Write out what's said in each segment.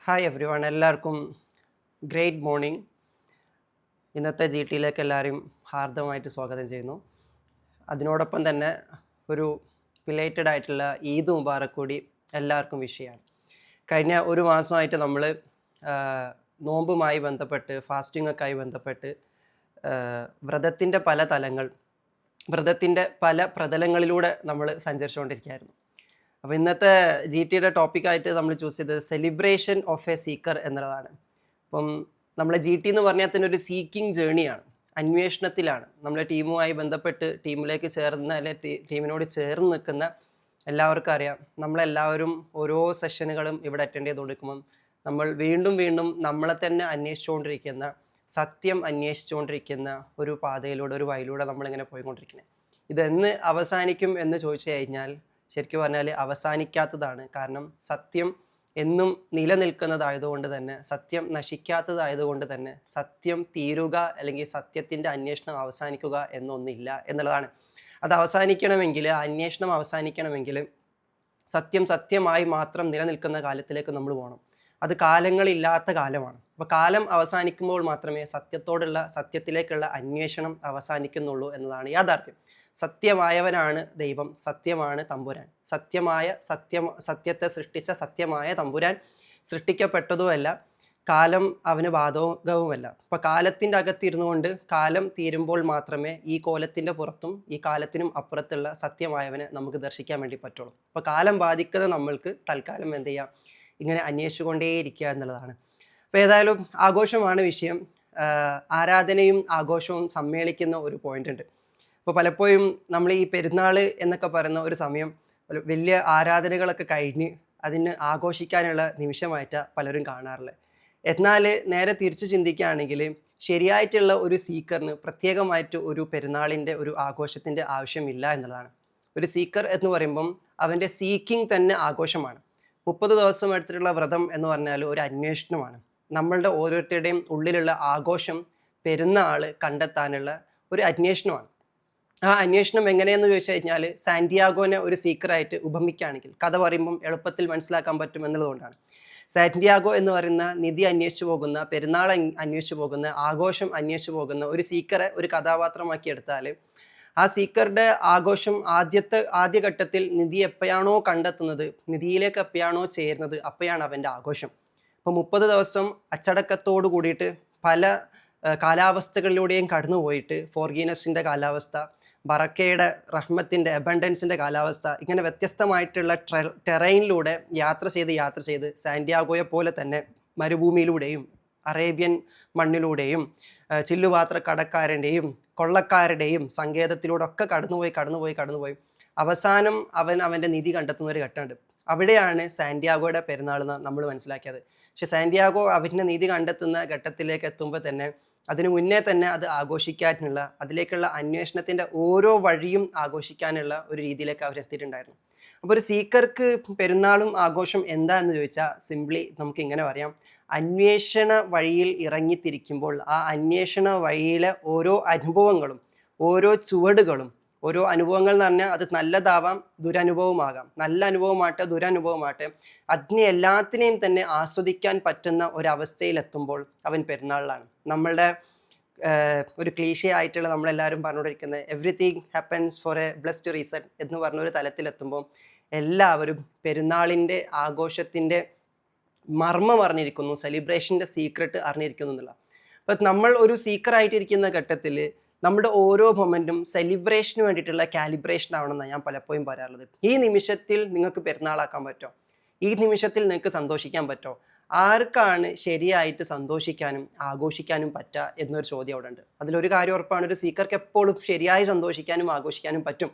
Hi every one, എല്ലാവർക്കും great morning. ഇന്നത്തെ G ടിയിലേക്ക് എല്ലാവരും ഹാർദവമായിട്ട് സ്വാഗതം ചെയ്യുന്നു. അതിനോടൊപ്പം തന്നെ ഒരു ബിലേറ്റഡ് ആയിട്ടുള്ള ഈദ് മുബാറക്ക് കൂടി എല്ലാവർക്കും വിഷയമാണ്. കഴിഞ്ഞ ഒരു മാസമായിട്ട് നമ്മൾ നോമ്പുമായി ബന്ധപ്പെട്ട് ഫാസ്റ്റിങ്ങൊക്കെയായി ബന്ധപ്പെട്ട് വ്രതത്തിൻ്റെ പല തലങ്ങൾ, വ്രതത്തിൻ്റെ പല പ്രതലങ്ങളിലൂടെ നമ്മൾ സഞ്ചരിച്ചുകൊണ്ടിരിക്കുകയായിരുന്നു. അപ്പോൾ ഇന്നത്തെ ജി ടിയുടെ ടോപ്പിക്കായിട്ട് നമ്മൾ ചൂസ് ചെയ്തത് സെലിബ്രേഷൻ ഓഫ് എ സീക്കർ എന്നുള്ളതാണ്. അപ്പം നമ്മളെ ജി ടി എന്ന് പറഞ്ഞാൽ തന്നെ ഒരു സീക്കിംഗ് ജേണിയാണ്, അന്വേഷണത്തിലാണ്. നമ്മളെ ടീമുമായി ബന്ധപ്പെട്ട് ടീമിലേക്ക് ചേർന്ന് അല്ലെങ്കിൽ ടീമിനോട് ചേർന്ന് നിൽക്കുന്ന എല്ലാവർക്കും അറിയാം, നമ്മളെല്ലാവരും ഓരോ സെഷനുകളും ഇവിടെ അറ്റൻഡ് ചെയ്തുകൊണ്ടിരിക്കുമ്പം നമ്മൾ വീണ്ടും വീണ്ടും നമ്മളെ തന്നെ അന്വേഷിച്ചുകൊണ്ടിരിക്കുന്ന, സത്യം അന്വേഷിച്ചുകൊണ്ടിരിക്കുന്ന ഒരു പാതയിലൂടെ, ഒരു വഴിയിലൂടെ നമ്മളിങ്ങനെ പോയിക്കൊണ്ടിരിക്കുന്നത്. ഇതെന്ന് അവസാനിക്കും എന്ന് ചോദിച്ചു കഴിഞ്ഞാൽ ശരിക്കും പറഞ്ഞാൽ അവസാനിക്കാത്തതാണ്. കാരണം സത്യം എന്നും നിലനിൽക്കുന്നതായതുകൊണ്ട് തന്നെ, സത്യം നശിക്കാത്തതായതുകൊണ്ട് തന്നെ സത്യം തീരുക അല്ലെങ്കിൽ സത്യത്തിൻ്റെ അന്വേഷണം അവസാനിക്കുക എന്നൊന്നില്ല എന്നുള്ളതാണ്. അത് അവസാനിക്കണമെങ്കിൽ, അന്വേഷണം അവസാനിക്കണമെങ്കിൽ സത്യം സത്യമായി മാത്രം നിലനിൽക്കുന്ന കാലത്തിലേക്ക് നമ്മൾ പോകണം. അത് കാലങ്ങളില്ലാത്ത കാലമാണ്. അപ്പോൾ കാലം അവസാനിക്കുമ്പോൾ മാത്രമേ സത്യത്തിലേക്കുള്ള അന്വേഷണം അവസാനിക്കുന്നുള്ളൂ എന്നതാണ് യാഥാർത്ഥ്യം. സത്യമായവനാണ് ദൈവം, സത്യമാണ് തമ്പുരാൻ. സത്യത്തെ സൃഷ്ടിച്ച സത്യമായ തമ്പുരാൻ സൃഷ്ടിക്കപ്പെട്ടതുമല്ല, കാലം അവന് ബാധകവുമല്ല. അപ്പോൾ കാലത്തിൻ്റെ അകത്തിരുന്നു കൊണ്ട് കാലം തീരുമ്പോൾ മാത്രമേ ഈ കോലത്തിൻ്റെ പുറത്തും ഈ കാലത്തിനും അപ്പുറത്തുള്ള സത്യമായവനെ നമുക്ക് ദർശിക്കാൻ വേണ്ടി പറ്റുള്ളൂ. അപ്പോൾ കാലം ബാധിക്കുന്ന നമ്മൾക്ക് തൽക്കാലം എന്ത് ചെയ്യാം, ഇങ്ങനെ അന്വേഷിച്ചുകൊണ്ടേയിരിക്കുക എന്നുള്ളതാണ്. അപ്പോൾ ഏതായാലും ആഘോഷമാണ് വിഷയം. ആരാധനയും ആഘോഷവും സമ്മേളിക്കുന്ന ഒരു പോയിന്റ് ഉണ്ട്. അപ്പോൾ പലപ്പോഴും നമ്മൾ ഈ പെരുന്നാൾ എന്നൊക്കെ പറയുന്ന ഒരു സമയം വലിയ ആരാധനകളൊക്കെ കഴിഞ്ഞ് അതിന് ആഘോഷിക്കാനുള്ള നിമിഷമായിട്ടാണ് പലരും കാണാറുള്ളത്. എന്നാൽ നേരെ തിരിച്ച് ചിന്തിക്കുകയാണെങ്കിൽ ശരിയായിട്ടുള്ള ഒരു സീക്കറിന് പ്രത്യേകമായിട്ട് ഒരു പെരുന്നാളിൻ്റെ ഒരു ആഘോഷത്തിൻ്റെ ആവശ്യമില്ല എന്നുള്ളതാണ്. ഒരു സീക്കർ എന്ന് പറയുമ്പം അവൻ്റെ സീക്കിംഗ് തന്നെ ആഘോഷമാണ്. 30 ദിവസം എടുത്തിട്ടുള്ള വ്രതം എന്ന് പറഞ്ഞാൽ ഒരു അന്വേഷണമാണ്. നമ്മളുടെ ഓരോരുത്തരുടെയും ഉള്ളിലുള്ള ആഘോഷം പെരുന്നാൾ കണ്ടെത്താനുള്ള ഒരു അന്വേഷണമാണ്. ആ അന്വേഷണം എങ്ങനെയെന്ന് ചോദിച്ചു കഴിഞ്ഞാൽ സാന്റിയാഗോനെ ഒരു സീക്കറായിട്ട് ഉപമിക്കുകയാണെങ്കിൽ കഥ പറയുമ്പം എളുപ്പത്തിൽ മനസ്സിലാക്കാൻ പറ്റും എന്നുള്ളതുകൊണ്ടാണ്. സാന്റിയാഗോ എന്ന് പറയുന്ന നിധി അന്വേഷിച്ചു പോകുന്ന, പെരുന്നാൾ അന്വേഷിച്ചു പോകുന്ന, ആഘോഷം അന്വേഷിച്ചു പോകുന്ന ഒരു സീക്കറെ ഒരു കഥാപാത്രമാക്കി എടുത്താൽ ആ സീക്കറുടെ ആഘോഷം ആദ്യഘട്ടത്തിൽ നിധി എപ്പോഴാണോ കണ്ടെത്തുന്നത്, നിധിയിലേക്ക് എപ്പോഴാണോ ചേരുന്നത്, അപ്പോഴാണ് അവൻ്റെ ആഘോഷം. അപ്പോൾ 30 ദിവസം അച്ചടക്കത്തോട് കൂടിയിട്ട് പല കാലാവസ്ഥകളിലൂടെയും കടന്നു പോയിട്ട് ഫോർഗീനസിൻ്റെ കാലാവസ്ഥ, ബറക്കയുടെ റഹ്മത്തിൻ്റെ അബണ്ടൻസിൻ്റെ കാലാവസ്ഥ, ഇങ്ങനെ വ്യത്യസ്തമായിട്ടുള്ള ടെറൈനിലൂടെ യാത്ര ചെയ്ത് സാന്റിയാഗോയെ പോലെ തന്നെ മരുഭൂമിയിലൂടെയും അറേബ്യൻ മണ്ണിലൂടെയും ചില്ലുപാത്ര കടക്കാരൻ്റെയും കൊള്ളക്കാരുടെയും സങ്കേതത്തിലൂടെ ഒക്കെ കടന്നുപോയി അവസാനം അവൻ്റെ നിധി കണ്ടെത്തുന്ന ഒരു ഘട്ടമുണ്ട്. അവിടെയാണ് സാന്റിയാഗോയുടെ പെരുന്നാൾ എന്ന് നമ്മൾ മനസ്സിലാക്കിയത്. പക്ഷെ സാന്റിയാഗോ അവൻ്റെ നീതി കണ്ടെത്തുന്ന ഘട്ടത്തിലേക്ക് എത്തുമ്പോൾ തന്നെ അതിനു മുന്നേ തന്നെ അത് ആഘോഷിക്കാനുള്ള, അതിലേക്കുള്ള അന്വേഷണത്തിൻ്റെ ഓരോ വഴിയും ആഘോഷിക്കാനുള്ള ഒരു രീതിയിലേക്ക് അവരെത്തിയിട്ടുണ്ടായിരുന്നു. അപ്പോൾ ഒരു സീക്കർക്ക് പെരുന്നാളും ആഘോഷം എന്താ എന്ന് ചോദിച്ചാൽ സിംപ്ലി നമുക്ക് ഇങ്ങനെ പറയാം, അന്വേഷണ വഴിയിൽ ഇറങ്ങിത്തിരിക്കുമ്പോൾ ആ അന്വേഷണ വഴിയിലെ ഓരോ അനുഭവങ്ങളും, ഓരോ ചുവടുകളും, ഓരോ അനുഭവങ്ങൾ എന്ന് പറഞ്ഞാൽ അത് നല്ലതാവാം, ദുരനുഭവമാകാം, നല്ല അനുഭവമാട്ടെ ദുരനുഭവമാട്ടെ, അതിനെ എല്ലാത്തിനെയും തന്നെ ആസ്വദിക്കാൻ പറ്റുന്ന ഒരവസ്ഥയിലെത്തുമ്പോൾ അവൻ പെരുന്നാളിലാണ്. നമ്മളുടെ ഒരു ക്ലീഷേ ആയിട്ടുള്ള നമ്മളെല്ലാവരും പറഞ്ഞുകൊണ്ടിരിക്കുന്നത് everything happens four A blessed reason എന്ന് പറഞ്ഞൊരു തലത്തിലെത്തുമ്പോൾ എല്ലാവരും പെരുന്നാളിൻ്റെ ആഘോഷത്തിൻ്റെ മർമ്മം അറിഞ്ഞിരിക്കുന്നു, സെലിബ്രേഷൻ്റെ സീക്രട്ട് അറിഞ്ഞിരിക്കുന്നു എന്നുള്ള. അപ്പം നമ്മൾ ഒരു സീക്കറായിട്ടിരിക്കുന്ന ഘട്ടത്തിൽ നമ്മുടെ ഓരോ മൊമെൻറ്റും സെലിബ്രേഷന് വേണ്ടിയിട്ടുള്ള കാലിബ്രേഷൻ ആവണമെന്നാണ് ഞാൻ പലപ്പോഴും പറയാറുള്ളത്. ഈ നിമിഷത്തിൽ നിങ്ങൾക്ക് പെരുന്നാളാക്കാൻ പറ്റുമോ? ഈ നിമിഷത്തിൽ നിങ്ങൾക്ക് സന്തോഷിക്കാൻ പറ്റുമോ? ആർക്കാണ് ശരിയായിട്ട് സന്തോഷിക്കാനും ആഘോഷിക്കാനും പറ്റുക എന്നൊരു ചോദ്യം അവിടെ ഉണ്ട്. അതിലൊരു കാര്യം ഉറപ്പാണ്, ഒരു സീക്കർക്ക് എപ്പോഴും ശരിയായി സന്തോഷിക്കാനും ആഘോഷിക്കാനും പറ്റും.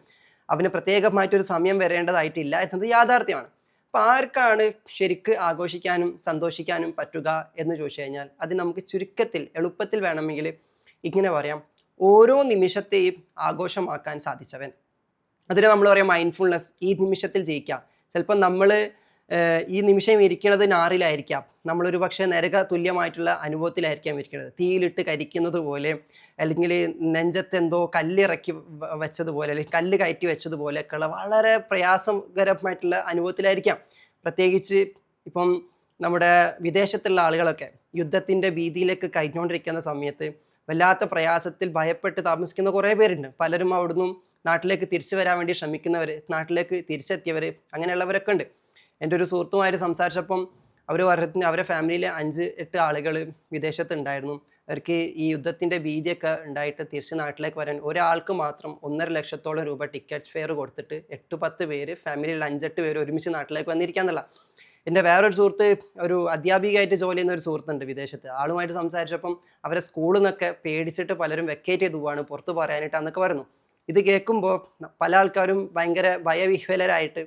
അവന് പ്രത്യേകമായിട്ടൊരു സമയം വരേണ്ടതായിട്ടില്ല എന്നത് യാഥാർത്ഥ്യമാണ്. അപ്പോൾ ആർക്കാണ് ശരിക്ക് ആഘോഷിക്കാനും സന്തോഷിക്കാനും പറ്റുക എന്ന് ചോദിച്ചു കഴിഞ്ഞാൽ അത് നമുക്ക് ചുരുക്കത്തിൽ എളുപ്പത്തിൽ വേണമെങ്കിൽ ഇങ്ങനെ പറയാം, ഓരോ നിമിഷത്തെയും ആഘോഷമാക്കാൻ സാധിച്ചവൻ. അതിന് നമ്മൾ പറയാം മൈൻഡ്ഫുൾനെസ്. ഈ നിമിഷത്തിൽ ജയിക്കാം. ചിലപ്പോൾ നമ്മൾ ഈ നിമിഷം ഇരിക്കുന്നത് നാറിലായിരിക്കാം, നമ്മളൊരു പക്ഷേ നരക തുല്യമായിട്ടുള്ള അനുഭവത്തിലായിരിക്കാം ഇരിക്കുന്നത്, തീയിലിട്ട് കരിക്കുന്നത് പോലെ, അല്ലെങ്കിൽ നെഞ്ചത്തെന്തോ കല്ലിറക്കി വെച്ചതുപോലെ, അല്ലെങ്കിൽ കല്ല് കയറ്റി വെച്ചതുപോലെയൊക്കെയുള്ള വളരെ പ്രയാസകരമായിട്ടുള്ള അനുഭവത്തിലായിരിക്കാം. പ്രത്യേകിച്ച് ഇപ്പം നമ്മുടെ വിദേശത്തുള്ള ആളുകളൊക്കെ യുദ്ധത്തിൻ്റെ ഭീതിയിലേക്ക് കഴിഞ്ഞുകൊണ്ടിരിക്കുന്ന സമയത്ത് വല്ലാത്ത പ്രയാസത്തിൽ ഭയപ്പെട്ട് താമസിക്കുന്ന കുറേ പേരുണ്ട്. പലരും അവിടുന്ന് നാട്ടിലേക്ക് തിരിച്ചു വരാൻ വേണ്ടി ശ്രമിക്കുന്നവർ, നാട്ടിലേക്ക് തിരിച്ചെത്തിയവർ, അങ്ങനെയുള്ളവരൊക്കെ ഉണ്ട്. എൻ്റെ ഒരു സുഹൃത്തുമായിട്ട് സംസാരിച്ചപ്പം അവർ പറഞ്ഞ അവരുടെ ഫാമിലിയിലെ 5-8 ആളുകൾ വിദേശത്തുണ്ടായിരുന്നു. അവർക്ക് ഈ യുദ്ധത്തിൻ്റെ ഭീതിയൊക്കെ ഉണ്ടായിട്ട് തിരിച്ച് നാട്ടിലേക്ക് വരാൻ ഒരാൾക്ക് മാത്രം 1.5 ലക്ഷത്തോളം രൂപ ടിക്കറ്റ് ഫെയർ കൊടുത്തിട്ട് 8-10 പേര് ഫാമിലിയിൽ 5-8 പേര് ഒരുമിച്ച് നാട്ടിലേക്ക് വന്നിരിക്കാന്നുള്ള. എൻ്റെ വേറൊരു സുഹൃത്ത് ഒരു അധ്യാപികയായിട്ട് ജോലി ചെയ്യുന്ന ഒരു സുഹൃത്തുണ്ട് വിദേശത്ത്. ആളുമായിട്ട് സംസാരിച്ചപ്പം അവരെ സ്കൂളിൽ നിന്നൊക്കെ പേടിച്ചിട്ട് പലരും വെക്കേറ്റ് ചെയ്ത് പോവാണ്, പുറത്ത് പറയാനായിട്ട് എന്നൊക്കെ പറഞ്ഞു. ഇത് കേൾക്കുമ്പോൾ പല ആൾക്കാരും ഭയങ്കര ഭയവിഹ്വലരായിട്ട്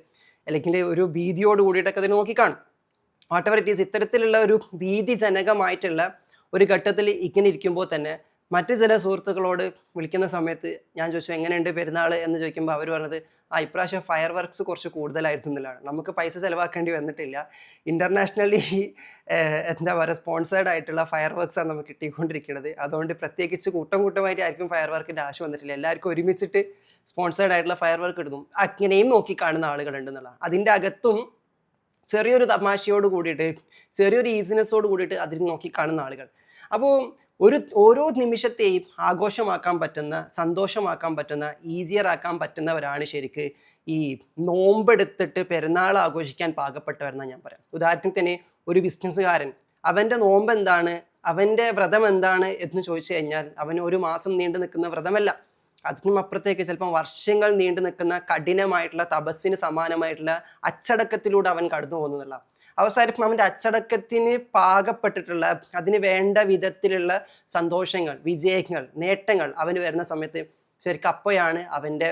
അല്ലെങ്കിൽ ഒരു ഭീതിയോട് കൂടിയിട്ടൊക്കെ അതിന് നോക്കിക്കാണും. വാട്ട് എവർ ഇറ്റ് ഈസ്, ഇത്തരത്തിലുള്ള ഒരു ഭീതിജനകമായിട്ടുള്ള ഒരു ഘട്ടത്തിൽ ഇങ്ങനെ ഇരിക്കുമ്പോൾ തന്നെ മറ്റു ചില സുഹൃത്തുക്കളോട് വിളിക്കുന്ന സമയത്ത് ഞാൻ ചോദിച്ചു എങ്ങനെയുണ്ട് പെരുന്നാൾ എന്ന് ചോദിക്കുമ്പോൾ അവർ പറഞ്ഞത് ഇപ്രാവശ്യം ഫയർ വർക്ക്സ് കുറച്ച് കൂടുതലായിരുന്നു എന്നുള്ളതാണ്. നമുക്ക് പൈസ ചിലവാക്കേണ്ടി വന്നിട്ടില്ല, ഇൻ്റർനാഷണലി എന്താ പറയുക സ്പോൺസേർഡ് ആയിട്ടുള്ള ഫയർ വർക്ക്സാണ് നമുക്ക് കിട്ടിക്കൊണ്ടിരിക്കുന്നത്. അതുകൊണ്ട് പ്രത്യേകിച്ച് കൂട്ടമായിട്ട് ആയിരിക്കും ഫയർ വർക്കിൻ്റെ ആവശ്യം വന്നിട്ടില്ല, എല്ലാവർക്കും ഒരുമിച്ചിട്ട് സ്പോൺസേർഡ് ആയിട്ടുള്ള ഫയർ വർക്ക് ഇടുന്നു. അങ്ങനെയും നോക്കി കാണുന്ന ആളുകളുണ്ടെന്നുള്ള. അതിൻ്റെ അകത്തും ചെറിയൊരു തമാശയോട് കൂടിയിട്ട് ചെറിയൊരു ഈസിനെസ്സോട് കൂടിയിട്ട് അതിൽ നോക്കി കാണുന്ന ആളുകൾ. അപ്പോൾ ഓരോ നിമിഷത്തെയും ആഘോഷമാക്കാൻ പറ്റുന്ന, സന്തോഷമാക്കാൻ പറ്റുന്ന, ഈസിയർ ആക്കാൻ പറ്റുന്നവരാണ് ശരിക്ക് ഈ നോമ്പെടുത്തിട്ട് പെരുന്നാൾ ആഘോഷിക്കാൻ പാകപ്പെട്ടവരെന്നാണ് ഞാൻ പറയാം. ഉദാഹരണത്തിന് തന്നെ ഒരു ബിസിനസ്സുകാരൻ, അവൻ്റെ നോമ്പ് എന്താണ്, അവൻ്റെ വ്രതം എന്താണ് എന്ന് ചോദിച്ചു കഴിഞ്ഞാൽ അവന് ഒരു മാസം നീണ്ടു നിൽക്കുന്ന വ്രതമല്ല, അതിനും അപ്പുറത്തേക്ക് ചിലപ്പോൾ വർഷങ്ങൾ നീണ്ടു നിൽക്കുന്ന കഠിനമായിട്ടുള്ള തപസ്സിന് സമാനമായിട്ടുള്ള അച്ചടക്കത്തിലൂടെ അവൻ കടന്നു പോകുന്നുള്ള. അവസാനം അവൻ്റെ അച്ചടക്കത്തിന് പാകപ്പെട്ടിട്ടുള്ള അതിന് വേണ്ട വിധത്തിലുള്ള സന്തോഷങ്ങൾ, വിജയങ്ങൾ, നേട്ടങ്ങൾ അവന് വരുന്ന സമയത്ത് ശരിക്കും അപ്പോഴാണ് അവൻ്റെ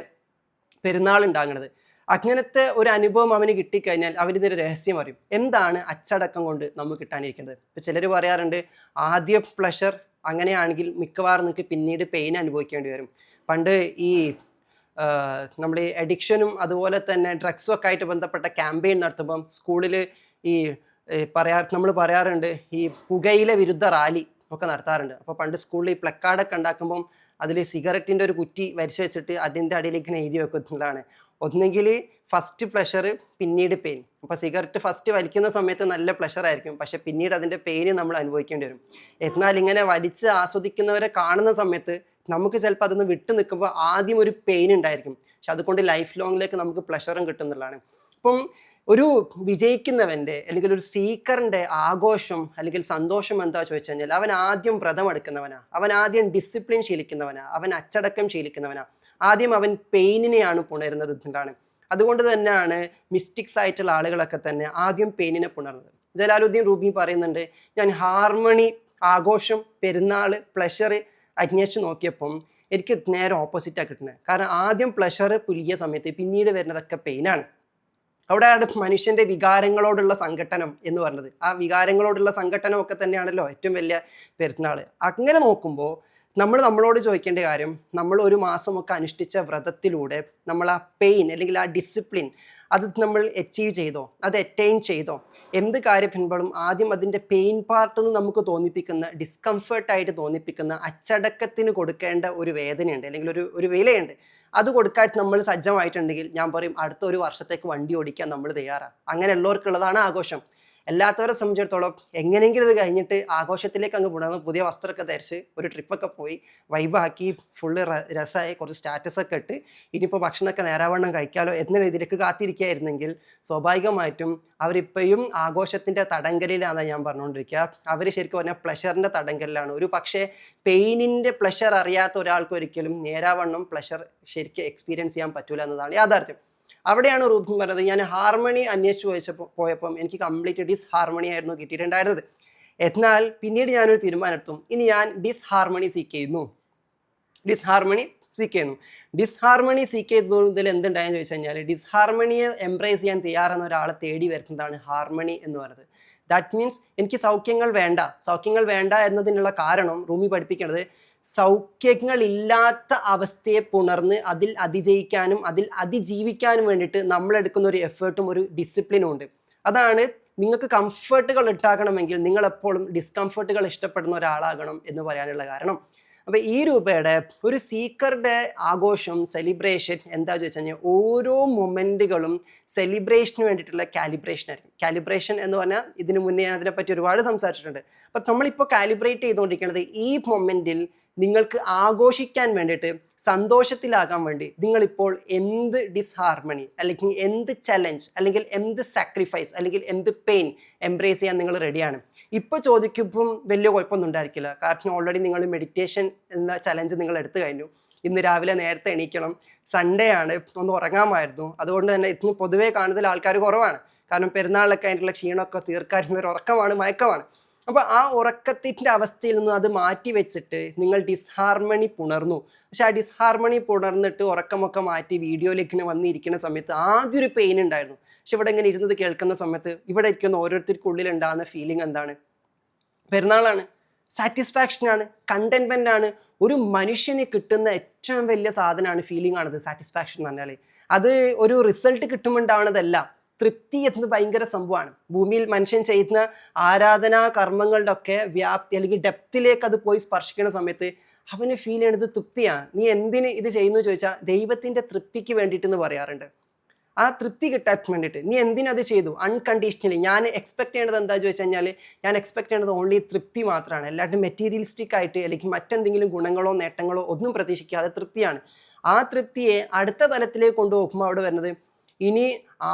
പെരുന്നാൾ ഉണ്ടാകുന്നത്. അങ്ങനത്തെ ഒരു അനുഭവം അവന് കിട്ടിക്കഴിഞ്ഞാൽ അവനിതൊരു രഹസ്യം അറിയും, എന്താണ് അച്ചടക്കം കൊണ്ട് നമുക്ക് കിട്ടാനിരിക്കുന്നത്. ഇപ്പം ചിലർ പറയാറുണ്ട് ആദ്യ പ്ലഷർ അങ്ങനെയാണെങ്കിൽ മിക്കവാറും നിങ്ങൾക്ക് പിന്നീട് പെയിൻ അനുഭവിക്കേണ്ടി വരും. പണ്ട് ഈ നമ്മൾ ഈ അഡിക്ഷനും അതുപോലെ തന്നെ ഡ്രഗ്സും ഒക്കെ ആയിട്ട് ബന്ധപ്പെട്ട ക്യാമ്പയിൻ നടത്തുമ്പം സ്കൂളിൽ ഈ നമ്മൾ പറയാറുണ്ട് ഈ പുകയില വിരുദ്ധ റാലി ഒക്കെ നടത്താറുണ്ട്. അപ്പോൾ പണ്ട് സ്കൂളിൽ ഈ പ്ലക്കാർഡൊക്കെ ഉണ്ടാക്കുമ്പം അതിൽ സിഗരറ്റിൻ്റെ ഒരു കുറ്റി വരച്ച് വെച്ചിട്ട് അതിൻ്റെ അടിയിലേക്ക് എഴുതി വെക്കുന്നതാണ്, ഒന്നെങ്കിൽ ഫസ്റ്റ് പ്ലഷർ പിന്നീട് പെയിൻ. അപ്പോൾ സിഗരറ്റ് ഫസ്റ്റ് വലിക്കുന്ന സമയത്ത് നല്ല പ്ലഷർ ആയിരിക്കും, പക്ഷെ പിന്നീട് അതിൻ്റെ പെയിന് നമ്മൾ അനുഭവിക്കേണ്ടി വരും. എന്നാൽ ഇങ്ങനെ വലിച്ച് ആസ്വദിക്കുന്നവരെ കാണുന്ന സമയത്ത് നമുക്ക് ചിലപ്പോൾ അതൊന്ന് വിട്ടു നിൽക്കുമ്പോൾ ആദ്യം ഒരു പെയിൻ ഉണ്ടായിരിക്കും, പക്ഷെ അതുകൊണ്ട് ലൈഫ് ലോങ്ങിലേക്ക് നമുക്ക് പ്ലഷറും കിട്ടുന്നുള്ളതാണ്. അപ്പം ഒരു വിജയിക്കുന്നവൻ്റെ അല്ലെങ്കിൽ ഒരു സീക്കറിൻ്റെ ആഘോഷം അല്ലെങ്കിൽ സന്തോഷം എന്താ ചോദിച്ചു കഴിഞ്ഞാൽ അവൻ ആദ്യം വ്രതം എടുക്കുന്നവനാ, അവൻ ആദ്യം ഡിസിപ്ലിൻ ശീലിക്കുന്നവനാ, അവൻ അച്ചടക്കം ശീലിക്കുന്നവനാ, ആദ്യം അവൻ പെയിനിനെയാണ് പുണരുന്നത് എന്നാണ്. അതുകൊണ്ട് തന്നെയാണ് മിസ്റ്റിക്സ് ആയിട്ടുള്ള ആളുകളൊക്കെ തന്നെ ആദ്യം പെയിനിനെ പുണർന്നത്. ജലാലുദ്ദീൻ റൂമി പറയുന്നുണ്ട്, ഞാൻ ഹാർമണി, ആഘോഷം, പെരുന്നാൾ, പ്ലഷർ അന്വേഷിച്ച് നോക്കിയപ്പം എനിക്ക് നേരെ ഓപ്പോസിറ്റാണ് കിട്ടുന്നത്. കാരണം ആദ്യം പ്ലഷർ പുലിയ സമയത്ത് പിന്നീട് വരുന്നതൊക്കെ പെയിനാണ്. അവിടെയാണ് മനുഷ്യൻ്റെ വികാരങ്ങളോടുള്ള സംഘട്ടനം എന്ന് പറഞ്ഞത്. ആ വികാരങ്ങളോടുള്ള സംഘട്ടനമൊക്കെ തന്നെയാണല്ലോ ഏറ്റവും വലിയ പെരുന്നാൾ. അങ്ങനെ നോക്കുമ്പോൾ നമ്മളോട് ചോദിക്കേണ്ട കാര്യം, നമ്മൾ ഒരു മാസമൊക്കെ അനുഷ്ഠിച്ച വ്രതത്തിലൂടെ നമ്മൾ ആ പെയിൻ അല്ലെങ്കിൽ ആ ഡിസിപ്ലിൻ അത് നമ്മൾ അച്ചീവ് ചെയ്തോ, അത് അറ്റൈൻ ചെയ്തോ, എന്ത് കാര്യം പിൻപെടും ആദ്യം അതിൻ്റെ പെയിൻ പാർട്ടെന്ന് നമുക്ക് തോന്നിപ്പിക്കുന്ന, ഡിസ്കംഫേർട്ടായിട്ട് തോന്നിപ്പിക്കുന്ന അച്ചടക്കത്തിന് കൊടുക്കേണ്ട ഒരു വേദനയുണ്ട് അല്ലെങ്കിൽ ഒരു വിലയുണ്ട്. അത് കൊടുക്കാൻ നമ്മൾ സജ്ജമായിട്ടുണ്ടെങ്കിൽ ഞാൻ പറയും അടുത്ത ഒരു വർഷത്തേക്ക് വണ്ടി ഓടിക്കാൻ നമ്മൾ തയ്യാറാണ്. അങ്ങനെയുള്ളവർക്കുള്ളതാണ് ആഘോഷം. അല്ലാത്തവരെ സംബന്ധിച്ചിടത്തോളം എങ്ങനെയെങ്കിലും ഇത് കഴിഞ്ഞിട്ട് ആഘോഷത്തിലേക്ക് അങ്ങ് പോകണം, പുതിയ വസ്ത്രമൊക്കെ ധരിച്ച് ഒരു ട്രിപ്പൊക്കെ പോയി വൈബാക്കി ഫുള്ള് രസമായി കുറച്ച് സ്റ്റാറ്റസൊക്കെ ഇട്ട് ഇനിയിപ്പോൾ ഭക്ഷണമൊക്കെ നേരാവണ്ണം കഴിക്കാമല്ലോ എന്ന രീതിയിലേക്ക് കാത്തിരിക്കുകയായിരുന്നെങ്കിൽ സ്വാഭാവികമായിട്ടും അവരിപ്പോഴും ആഘോഷത്തിൻ്റെ തടങ്കലിലാണ് ഞാൻ പറഞ്ഞുകൊണ്ടിരിക്കുക. അവർ ശരിക്കും പറഞ്ഞാൽ പ്ലഷറിൻ്റെ തടങ്കലിലാണ്. ഒരു പക്ഷേ പെയിനിൻ്റെ പ്ലഷർ അറിയാത്ത ഒരാൾക്ക് ഒരിക്കലും നേരാവണ്ണം പ്ലഷർ ശരിക്കും എക്സ്പീരിയൻസ് ചെയ്യാൻ പറ്റില്ല എന്നതാണ് യാഥാർത്ഥ്യം. അവിടെയാണ് റൂബിൻ പറഞ്ഞത്, ഞാൻ ഹാർമണി അന്വേഷിച്ച് പോയപ്പം എനിക്ക് കംപ്ലീറ്റ് ഡിസ്ഹാർമണി ആയിരുന്നു കിട്ടിയിട്ടുണ്ടായിരുന്നത്. എന്നാൽ പിന്നീട് ഞാനൊരു തീരുമാനം എടുത്തു, ഇനി ഞാൻ ഡിസ്ഹാർമണി സീക്ക് ചെയ്യുന്നു. ഡിസ്ഹാർമണി സീക്ക് ചെയ്തതിൽ എന്തുണ്ടായെന്ന് ചോദിച്ചു കഴിഞ്ഞാൽ ഡിസ്ഹാർമണിയെ എംബ്രേസ് ചെയ്യാൻ തയ്യാറെന്ന ഒരാളെ തേടി വരുന്നതാണ് ഹാർമണി എന്ന് പറയുന്നത്. ദാറ്റ് മീൻസ് എനിക്ക് സൗഖ്യങ്ങൾ വേണ്ട എന്നതിനുള്ള കാരണം റൂമി പഠിപ്പിക്കുന്നത് സൗഖ്യങ്ങളില്ലാത്ത അവസ്ഥയെ പുണർന്ന് അതിൽ അതിജയിക്കാനും അതിൽ അതിജീവിക്കാനും വേണ്ടിയിട്ട് നമ്മളെടുക്കുന്ന ഒരു എഫേർട്ടും ഒരു ഡിസിപ്ലിനും ഉണ്ട്. അതാണ് നിങ്ങൾക്ക് കംഫർട്ടുകൾ ഉണ്ടാക്കണമെങ്കിൽ നിങ്ങളെപ്പോഴും ഡിസ്കംഫർട്ടുകൾ ഇഷ്ടപ്പെടുന്ന ഒരാളാകണം എന്ന് പറയാനുള്ള കാരണം. അപ്പോൾ ഈ രൂപയുടെ ഒരു സീക്കറുടെ ആഘോഷം, സെലിബ്രേഷൻ എന്താ ചോദിച്ചു കഴിഞ്ഞാൽ ഓരോ മൊമെൻറ്റുകളും സെലിബ്രേഷന് വേണ്ടിയിട്ടുള്ള കാലിബ്രേഷൻ ആയിരിക്കും. കാലിബ്രേഷൻ എന്ന് പറഞ്ഞാൽ ഇതിനു മുന്നേ ഞാൻ അതിനെപ്പറ്റി ഒരുപാട് സംസാരിച്ചിട്ടുണ്ട്. അപ്പോൾ നമ്മളിപ്പോൾ കാലിബ്രേറ്റ് ചെയ്തുകൊണ്ടിരിക്കുന്നത് ഈ മൊമെൻറ്റിൽ നിങ്ങൾക്ക് ആഘോഷിക്കാൻ വേണ്ടിയിട്ട്, സന്തോഷത്തിലാകാൻ വേണ്ടി നിങ്ങളിപ്പോൾ എന്ത് ഡിസ്ഹാർമണി അല്ലെങ്കിൽ എന്ത് ചലഞ്ച് അല്ലെങ്കിൽ എന്ത് സാക്രിഫൈസ് അല്ലെങ്കിൽ എന്ത് പെയിൻ എംബ്രേസ് ചെയ്യാൻ നിങ്ങൾ റെഡിയാണ്. ഇപ്പോൾ ചോദിക്കുമ്പം വലിയ കുഴപ്പമൊന്നും ഉണ്ടായിരിക്കില്ല. കാരണം ഓൾറെഡി നിങ്ങൾ മെഡിറ്റേഷൻ എന്ന ചലഞ്ച് നിങ്ങൾ എടുത്തു കഴിഞ്ഞു. ഇന്ന് രാവിലെ നേരത്തെ എണീക്കണം, സൺഡേ ആണ്, ഒന്ന് ഉറങ്ങാമായിരുന്നു. അതുകൊണ്ട് തന്നെ ഇന്ന് പൊതുവേ കാണുന്നതിൽ ആൾക്കാർ കുറവാണ്. കാരണം പെരുന്നാളിലൊക്കെ ആയിട്ടുള്ള ക്ഷീണമൊക്കെ തീർക്കാൻ ഒരു ഉറക്കമാണ്, മയക്കമാണ്. അപ്പോൾ ആ ഉറക്കത്തിൻ്റെ അവസ്ഥയിൽ നിന്ന് അത് മാറ്റി വെച്ചിട്ട് നിങ്ങൾ ഡിസ്ഹാർമണി പുണർന്നു. പക്ഷെ ആ ഡിസ്ഹാർമണി പുണർന്നിട്ട് ഉറക്കമൊക്കെ മാറ്റി വീഡിയോയിലേക്ക് ഇങ്ങനെ വന്നിരിക്കുന്ന സമയത്ത് ആദ്യം ഒരു പെയിൻ ഉണ്ടായിരുന്നു. പക്ഷെ ഇവിടെ ഇങ്ങനെ ഇരുന്നത് കേൾക്കുന്ന സമയത്ത് ഇവിടെ ഇരിക്കുന്ന ഓരോരുത്തർക്കുള്ളിൽ ഉണ്ടാകുന്ന ഫീലിംഗ് എന്താണ്? പെരുന്നാളാണ്, സാറ്റിസ്ഫാക്ഷനാണ്, കണ്ടൻമെൻ്റ് ആണ്. ഒരു മനുഷ്യന് കിട്ടുന്ന ഏറ്റവും വലിയ സാധനമാണ്, ഫീലിംഗ് ആണത് സാറ്റിസ്ഫാക്ഷൻ എന്ന് പറഞ്ഞാൽ. അത് ഒരു റിസൾട്ട് കിട്ടുമ്പോണ്ടാവണതല്ല. തൃപ്തി എന്നത് ഭയങ്കര സംഭവമാണ്. ഭൂമിയിൽ മനുഷ്യൻ ചെയ്യുന്ന ആരാധനാ കർമ്മങ്ങളുടെ ഒക്കെ വ്യാപ്തി അല്ലെങ്കിൽ ഡെപ്തിലേക്ക് അത് പോയി സ്പർശിക്കുന്ന സമയത്ത് അവന് ഫീൽ ചെയ്യണത് തൃപ്തിയാണ്. നീ എന്തിന് ഇത് ചെയ്യുന്നു ചോദിച്ചാൽ ദൈവത്തിൻ്റെ തൃപ്തിക്ക് വേണ്ടിയിട്ടെന്ന് പറയാറുണ്ട്. ആ തൃപ്തി കിട്ടാൻ വേണ്ടിയിട്ട് നീ എന്തിനത് ചെയ്തു? അൺകണ്ടീഷണലി. ഞാൻ എക്സ്പെക്ട് ചെയ്യേണ്ടത് എന്താ ചോദിച്ചു കഴിഞ്ഞാൽ, ഞാൻ എക്സ്പെക്ട് ചെയ്യേണ്ടത് ഓൺലി തൃപ്തി മാത്രമാണ്. എല്ലാവരും മെറ്റീരിയലിസ്റ്റിക് ആയിട്ട് അല്ലെങ്കിൽ മറ്റെന്തെങ്കിലും ഗുണങ്ങളോ നേട്ടങ്ങളോ ഒന്നും പ്രതീക്ഷിക്കാതെ തൃപ്തിയാണ്. ആ തൃപ്തിയെ അടുത്ത തലത്തിലേക്ക് കൊണ്ടുപോകുമ്പോൾ അവിടെ വരുന്നത്, ഇനി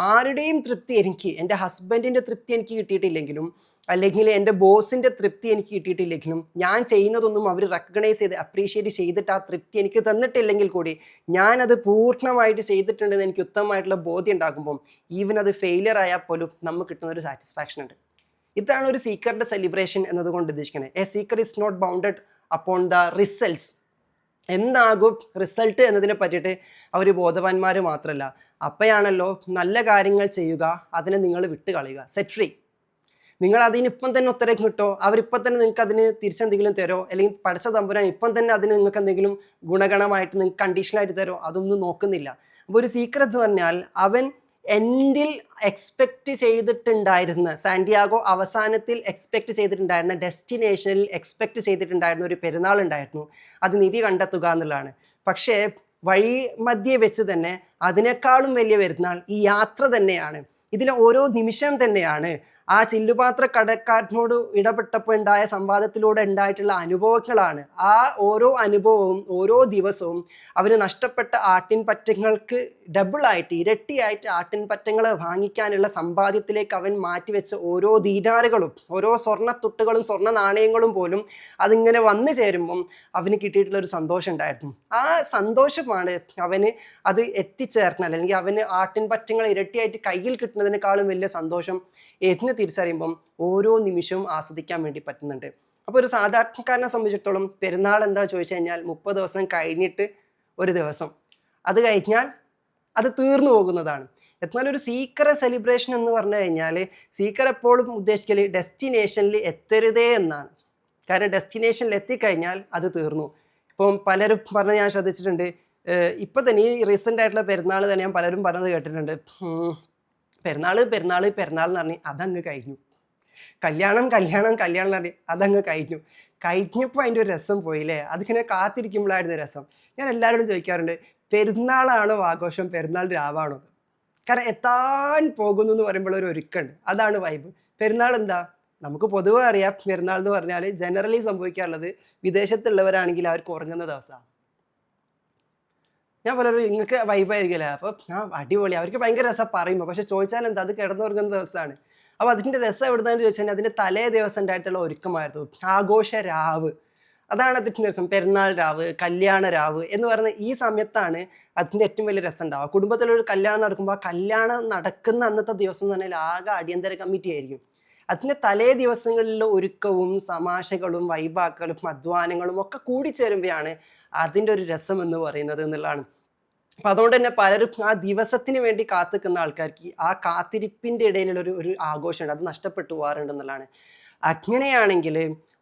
ആരുടെയും തൃപ്തി എനിക്ക്, എൻ്റെ ഹസ്ബൻഡിൻ്റെ തൃപ്തി എനിക്ക് കിട്ടിയിട്ടില്ലെങ്കിലും അല്ലെങ്കിൽ എൻ്റെ ബോസിൻ്റെ തൃപ്തി എനിക്ക് കിട്ടിയിട്ടില്ലെങ്കിലും ഞാൻ ചെയ്യുന്നതൊന്നും അവർ റെക്കഗ്നൈസ് ചെയ്ത് അപ്രീഷിയേറ്റ് ചെയ്തിട്ട് ആ തൃപ്തി എനിക്ക് തന്നിട്ടില്ലെങ്കിൽ കൂടി ഞാനത് പൂർണ്ണമായിട്ട് ചെയ്തിട്ടുണ്ടെന്ന് എനിക്ക് ഉത്തമമായിട്ടുള്ള ബോധ്യം ഉണ്ടാക്കുമ്പം ഈവൻ അത് ഫെയിലിയർ ആയാൽ പോലും നമുക്ക് കിട്ടുന്ന ഒരു സാറ്റിസ്ഫാക്ഷൻ ഉണ്ട്. ഇതാണ് ഒരു സീക്കറിൻ്റെ സെലിബ്രേഷൻ എന്നതുകൊണ്ട് ഉദ്ദേശിക്കുന്നത്. A seeker is not bounded upon the results. എന്താകും റിസൾട്ട് എന്നതിനെ പറ്റിയിട്ട് അവർ ബോധവാന്മാർ മാത്രമല്ല. അപ്പോഴാണല്ലോ നല്ല കാര്യങ്ങൾ ചെയ്യുക, അതിനെ നിങ്ങൾ വിട്ട് കളയുക, സെറ്റ് ഫ്രീ. നിങ്ങൾ അതിനിപ്പം തന്നെ ഉത്തരം കിട്ടോ, അവരിപ്പം തന്നെ നിങ്ങൾക്ക് അതിന് തിരിച്ചെന്തെങ്കിലും തരോ, അല്ലെങ്കിൽ പഠിച്ച തമ്പുരാൻ ഇപ്പം തന്നെ അതിന് നിങ്ങൾക്ക് എന്തെങ്കിലും ഗുണഗണമായിട്ട് നിങ്ങൾക്ക് കണ്ടീഷനായിട്ട് തരോ, അതൊന്നും നോക്കുന്നില്ല. അപ്പോൾ ഒരു സീക്രട്ട് എന്ന് പറഞ്ഞാൽ അവൻ എൻഡിൽ എക്സ്പെക്റ്റ് ചെയ്തിട്ടുണ്ടായിരുന്ന, സാന്റിയാഗോ അവസാനത്തിൽ എക്സ്പെക്റ്റ് ചെയ്തിട്ടുണ്ടായിരുന്ന, ഡെസ്റ്റിനേഷനിൽ എക്സ്പെക്റ്റ് ചെയ്തിട്ടുണ്ടായിരുന്ന ഒരു പെരുന്നാൾ ഉണ്ടായിരുന്നു. അത് നിധി കണ്ടെത്തുക എന്നുള്ളതാണ്. പക്ഷേ വഴി മധ്യേ വെച്ച് തന്നെ അതിനേക്കാളും വലിയ പെരുന്നാൾ ഈ യാത്ര തന്നെയാണ്. ഇതിലെ ഓരോ നിമിഷം തന്നെയാണ്. ആ ചില്ലുപാത്ര കടക്കാരനോട് ഇടപെട്ടപ്പോൾ ഉണ്ടായ സംവാദത്തിലൂടെ ഉണ്ടായിട്ടുള്ള അനുഭവങ്ങളാണ്. ആ ഓരോ അനുഭവവും ഓരോ ദിവസവും അവന് നഷ്ടപ്പെട്ട ആട്ടിൻപറ്റങ്ങൾക്ക് ഡബിളായിട്ട്, ഇരട്ടിയായിട്ട് ആട്ടിൻപറ്റങ്ങളെ വാങ്ങിക്കാനുള്ള സമ്പാദ്യത്തിലേക്ക് അവൻ മാറ്റിവെച്ച ഓരോ ദീനാറുകളും ഓരോ സ്വർണ്ണത്തുട്ടുകളും സ്വർണ്ണ നാണയങ്ങളും പോലും അതിങ്ങനെ വന്നു ചേരുമ്പം അവന് കിട്ടിയിട്ടുള്ളൊരു സന്തോഷം ഉണ്ടായിരുന്നു. ആ സന്തോഷമാണ് അവന് അത് എത്തിച്ചേർന്നാൽ, അല്ലെങ്കിൽ അവന് ആട്ടിൻപറ്റങ്ങൾ ഇരട്ടിയായിട്ട് കയ്യിൽ കിട്ടുന്നതിനേക്കാളും വലിയ സന്തോഷം എന്ന് തിരിച്ചറിയുമ്പം ഓരോ നിമിഷവും ആസ്വദിക്കാൻ വേണ്ടി പറ്റുന്നുണ്ട്. അപ്പോൾ ഒരു സാധാരണക്കാരനെ സംബന്ധിച്ചിടത്തോളം പെരുന്നാൾ എന്താ ചോദിച്ചു കഴിഞ്ഞാൽ 30 ദിവസം കഴിഞ്ഞിട്ട് ഒരു ദിവസം, അത് കഴിഞ്ഞാൽ അത് തീർന്നു പോകുന്നതാണ്. എന്നാൽ ഒരു സീക്കർ സെലിബ്രേഷൻ എന്ന് പറഞ്ഞു കഴിഞ്ഞാൽ സീക്കർ എപ്പോഴും ഉദ്ദേശിക്കൽ ഡെസ്റ്റിനേഷനിൽ എത്തരുതേ എന്നാണ്. കാരണം ഡെസ്റ്റിനേഷനിൽ എത്തിക്കഴിഞ്ഞാൽ അത് തീർന്നു. ഇപ്പം പലരും പറഞ്ഞ് ഞാൻ ശ്രദ്ധിച്ചിട്ടുണ്ട്, ഇപ്പം തന്നെ ഈ റീസെൻ്റ് ആയിട്ടുള്ള പെരുന്നാൾ തന്നെ ഞാൻ പലരും പറഞ്ഞത് കേട്ടിട്ടുണ്ട്. പെരുന്നാൾ എന്ന് പറഞ്ഞ് അതങ്ങ് കഴിഞ്ഞു. കല്യാണം എന്ന് പറഞ്ഞ് അതങ്ങ് കഴിഞ്ഞപ്പോൾ അതിൻ്റെ ഒരു രസം പോയില്ലേ. അതിങ്ങനെ കാത്തിരിക്കുമ്പോഴായിരുന്നു രസം. ഞാൻ എല്ലാവരോടും ചോദിക്കാറുണ്ട്, പെരുന്നാളാണോ ആഘോഷം, പെരുന്നാൾ രാവാണോ? കാരണം എത്താൻ പോകുന്നു എന്ന് പറയുമ്പോൾ ഒരു ഒരുക്കുണ്ട്, അതാണ് വൈബ്. പെരുന്നാൾ എന്താ നമുക്ക് പൊതുവെ അറിയാം. പെരുന്നാൾ എന്ന് പറഞ്ഞാൽ ജനറലി സംഭവിക്കാറുള്ളത് വിദേശത്തുള്ളവരാണെങ്കിൽ അവർക്ക് ഉറങ്ങുന്ന ദിവസമാണ്. ഞാൻ പലരും നിങ്ങൾക്ക് വൈബായിരിക്കില്ല, അപ്പോൾ അടിപൊളി, അവർക്ക് ഭയങ്കര രസം പറയുമ്പോൾ. പക്ഷെ ചോദിച്ചാൽ എന്താ, അത് കിടന്നുറങ്ങുന്ന ദിവസമാണ്. അപ്പോൾ അതിൻ്റെ രസം എവിടുന്നാന്ന് ചോദിച്ചാൽ അതിൻ്റെ തലേ ദിവസം ഉണ്ടായിട്ടുള്ള ഒരുക്കമായിരുന്നു, ആഘോഷ രാവ്. അതാണ് അതിൻ്റെ രസം. പെരുന്നാൾ രാവ്, കല്യാണ രാവ് എന്ന് പറയുന്ന ഈ സമയത്താണ് അതിൻ്റെ ഏറ്റവും വലിയ രസം ഉണ്ടാവുക. കുടുംബത്തിലൊരു കല്യാണം നടക്കുമ്പോൾ ആ കല്യാണം നടക്കുന്ന അന്നത്തെ ദിവസം എന്ന് പറഞ്ഞാൽ ആകെ അടിയന്തര കമ്മിറ്റി ആയിരിക്കും. അതിൻ്റെ തലേ ദിവസങ്ങളിലെ ഒരുക്കവും തമാശകളും വൈബാക്കലും അധ്വാനങ്ങളും ഒക്കെ കൂടിച്ചേരുമ്പോഴാണ് അതിൻ്റെ ഒരു രസം എന്ന് പറയുന്നത് എന്നുള്ളതാണ്. അപ്പം അതുകൊണ്ട് തന്നെ പലരും ആ ദിവസത്തിന് വേണ്ടി കാത്തിക്കുന്ന ആൾക്കാർക്ക് ആ കാത്തിരിപ്പിൻ്റെ ഇടയിലുള്ള ഒരു ആഘോഷമുണ്ട്, അത് നഷ്ടപ്പെട്ടു പോകാറുണ്ടെന്നുള്ളതാണ്. അങ്ങനെയാണെങ്കിൽ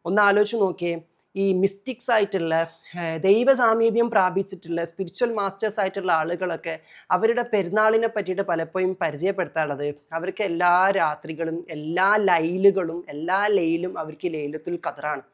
ഒന്ന് ആലോചിച്ച് നോക്കിയേ, ഈ മിസ്റ്റിക്സ് ആയിട്ടുള്ള ദൈവ സാമീപ്യം പ്രാപിച്ചിട്ടുള്ള സ്പിരിച്വൽ മാസ്റ്റേഴ്സ് ആയിട്ടുള്ള ആളുകളൊക്കെ അവരുടെ പെരുന്നാളിനെ പറ്റിയിട്ട് പലപ്പോഴും പരിചയപ്പെടുത്താറുള്ളത്, അവർക്ക് എല്ലാ രാത്രികളും എല്ലാ ലൈലും അവർക്ക് ലൈലത്തുൽ ഖദറാണ്.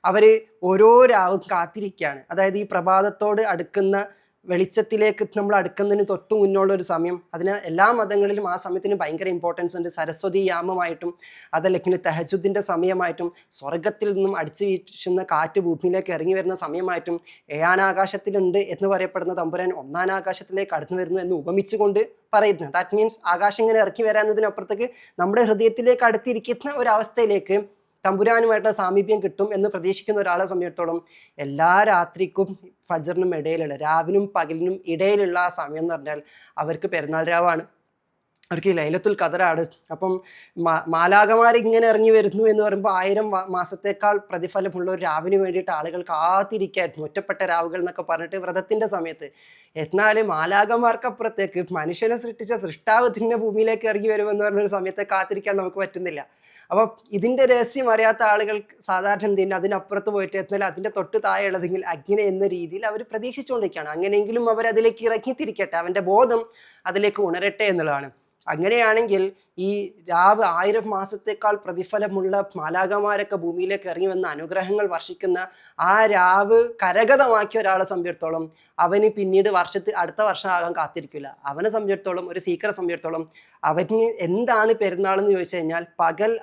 അവർ ഓരോ രാവും കാത്തിരിക്കുകയാണ്. അതായത് ഈ പ്രഭാതത്തോട് അടുക്കുന്ന വെളിച്ചത്തിലേക്ക് നമ്മൾ അടുക്കുന്നതിന് തൊട്ട് മുന്നുള്ള ഒരു സമയം. അതിന് എല്ലാ മതങ്ങളിലും ആ സമയത്തിന് ഭയങ്കര ഇമ്പോർട്ടൻസ് ഉണ്ട്. സരസ്വതി യാമമായിട്ടും അതല്ലെങ്കിൽ തഹജുദിൻ്റെ സമയമായിട്ടും സ്വർഗത്തിൽ നിന്നും അടിച്ചു വീശുന്ന കാറ്റ് ഭൂമിയിലേക്ക് ഇറങ്ങി വരുന്ന സമയമായിട്ടും ഏഴാനാകാശത്തിലുണ്ട് എന്ന് പറയപ്പെടുന്ന തമ്പുരാൻ ഒന്നാനാകാശത്തിലേക്ക് അടുത്തു വരുന്നു എന്ന് ഉപമിച്ചുകൊണ്ട് പറയുന്നത്. ദാറ്റ് മീൻസ് ആകാശം ഇങ്ങനെ ഇറക്കി വരാന്നതിനപ്പുറത്തേക്ക് നമ്മുടെ ഹൃദയത്തിലേക്ക് അടുത്തിരിക്കുന്ന ഒരവസ്ഥയിലേക്ക് തമ്പുരാനുമായിട്ടുള്ള സാമീപ്യം കിട്ടും എന്ന് പ്രതീക്ഷിക്കുന്ന ഒരാളെ സംബന്ധിച്ചിടത്തോളം എല്ലാ രാത്രിക്കും ഫജറിനും ഇടയിലുള്ള, രാവിനും പകലിനും ഇടയിലുള്ള ആ സമയം എന്ന് പറഞ്ഞാൽ അവർക്ക് പെരുന്നാൾ രാവാണ്, അവർക്ക് ലൈലത്തുൽ ഖദറാണ്. അപ്പം മാലാഖമാർ ഇങ്ങനെ ഇറങ്ങി വരുന്നു എന്ന് പറയുമ്പോൾ 1000 മാസത്തേക്കാൾ പ്രതിഫലമുള്ള ഒരു രാവിന് വേണ്ടിയിട്ട് ആളുകൾ കാത്തിരിക്കായിരുന്നു. ഒറ്റപ്പെട്ട രാവുകൾ എന്നൊക്കെ പറഞ്ഞിട്ട് വ്രതത്തിൻ്റെ സമയത്ത്. എന്നാൽ മാലാഖമാർക്കപ്പുറത്തേക്ക് മനുഷ്യനെ സൃഷ്ടിച്ച സൃഷ്ടാവത്തിൻ്റെ ഭൂമിയിലേക്ക് ഇറങ്ങി വരുമെന്ന് പറഞ്ഞൊരു സമയത്തെ കാത്തിരിക്കാൻ നമുക്ക് പറ്റുന്നില്ല. അപ്പോൾ ഇതിൻ്റെ രഹസ്യം അറിയാത്ത ആളുകൾ സാധാരണ എന്ത് ചെയ്യുന്നത്, അതിനപ്പുറത്ത് പോയിട്ട് എന്നാൽ അതിൻ്റെ തൊട്ട് താഴെ ഉള്ളതെങ്കിൽ അഗ്നി എന്ന രീതിയിൽ അവർ പ്രതീക്ഷിച്ചുകൊണ്ടിരിക്കുകയാണ്. അങ്ങനെയെങ്കിലും അവർ അതിലേക്ക് ഇറങ്ങിത്തിരിക്കട്ടെ, അവൻ്റെ ബോധം അതിലേക്ക് ഉണരട്ടെ എന്നുള്ളതാണ്. അങ്ങനെയാണെങ്കിൽ ഈ രാവ് 1000 മാസത്തേക്കാൾ പ്രതിഫലമുള്ള മാലാഖമാരൊക്കെ ഭൂമിയിലേക്ക് ഇറങ്ങി വന്ന അനുഗ്രഹങ്ങൾ വർഷിക്കുന്ന ആ രാവ് കരഗതമാക്കിയ ഒരാളെ സംബന്ധിച്ചിടത്തോളം അവന് പിന്നീട് അടുത്ത വർഷം ആകാൻ കാത്തിരിക്കില്ല. അവനെ സംബന്ധിച്ചിടത്തോളം, ഒരു സീക്കറെ സംബന്ധിച്ചിടത്തോളം അവന് എന്താണ് പെരുന്നാളെന്ന് ചോദിച്ചു കഴിഞ്ഞാൽ പകൽ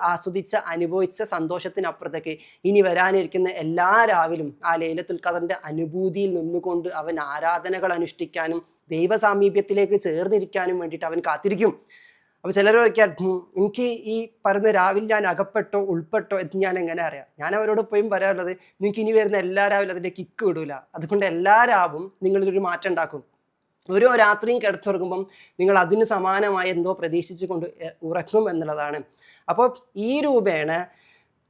അനുഭവിച്ച സന്തോഷത്തിനപ്പുറത്തേക്ക് ഇനി വരാനിരിക്കുന്ന എല്ലാ രാവിലും ആ ലൈലത്തുൽ ഖദറിന്റെ അനുഭൂതിയിൽ നിന്നുകൊണ്ട് അവൻ ആരാധനകൾ അനുഷ്ഠിക്കാനും ദൈവസാമീപ്യത്തിലേക്ക് ചേർന്നിരിക്കാനും വേണ്ടിയിട്ട് അവൻ കാത്തിരിക്കും. അപ്പോൾ ചിലർ വയ്ക്കാൻ എനിക്ക് ഈ പറയുന്ന രാവിലെ ഞാൻ അകപ്പെട്ടോ ഉൾപ്പെട്ടോ എന്ന് ഞാൻ എങ്ങനെ അറിയാം? ഞാൻ അവരോട് പോയും പറയാറുള്ളത്, നിങ്ങൾക്ക് ഇനി വരുന്ന എല്ലാ രാവിലും അതിൻ്റെ കിക്ക് വിടൂല. അതുകൊണ്ട് എല്ലാ രാവും നിങ്ങളിതൊരു മാറ്റം ഉണ്ടാക്കും. ഓരോ രാത്രിയും കിടത്തുറങ്ങുമ്പം നിങ്ങൾ അതിന് സമാനമായ എന്തോ പ്രതീക്ഷിച്ചു കൊണ്ട് ഉറക്കും എന്നുള്ളതാണ്. അപ്പോൾ ഈ രൂപേണ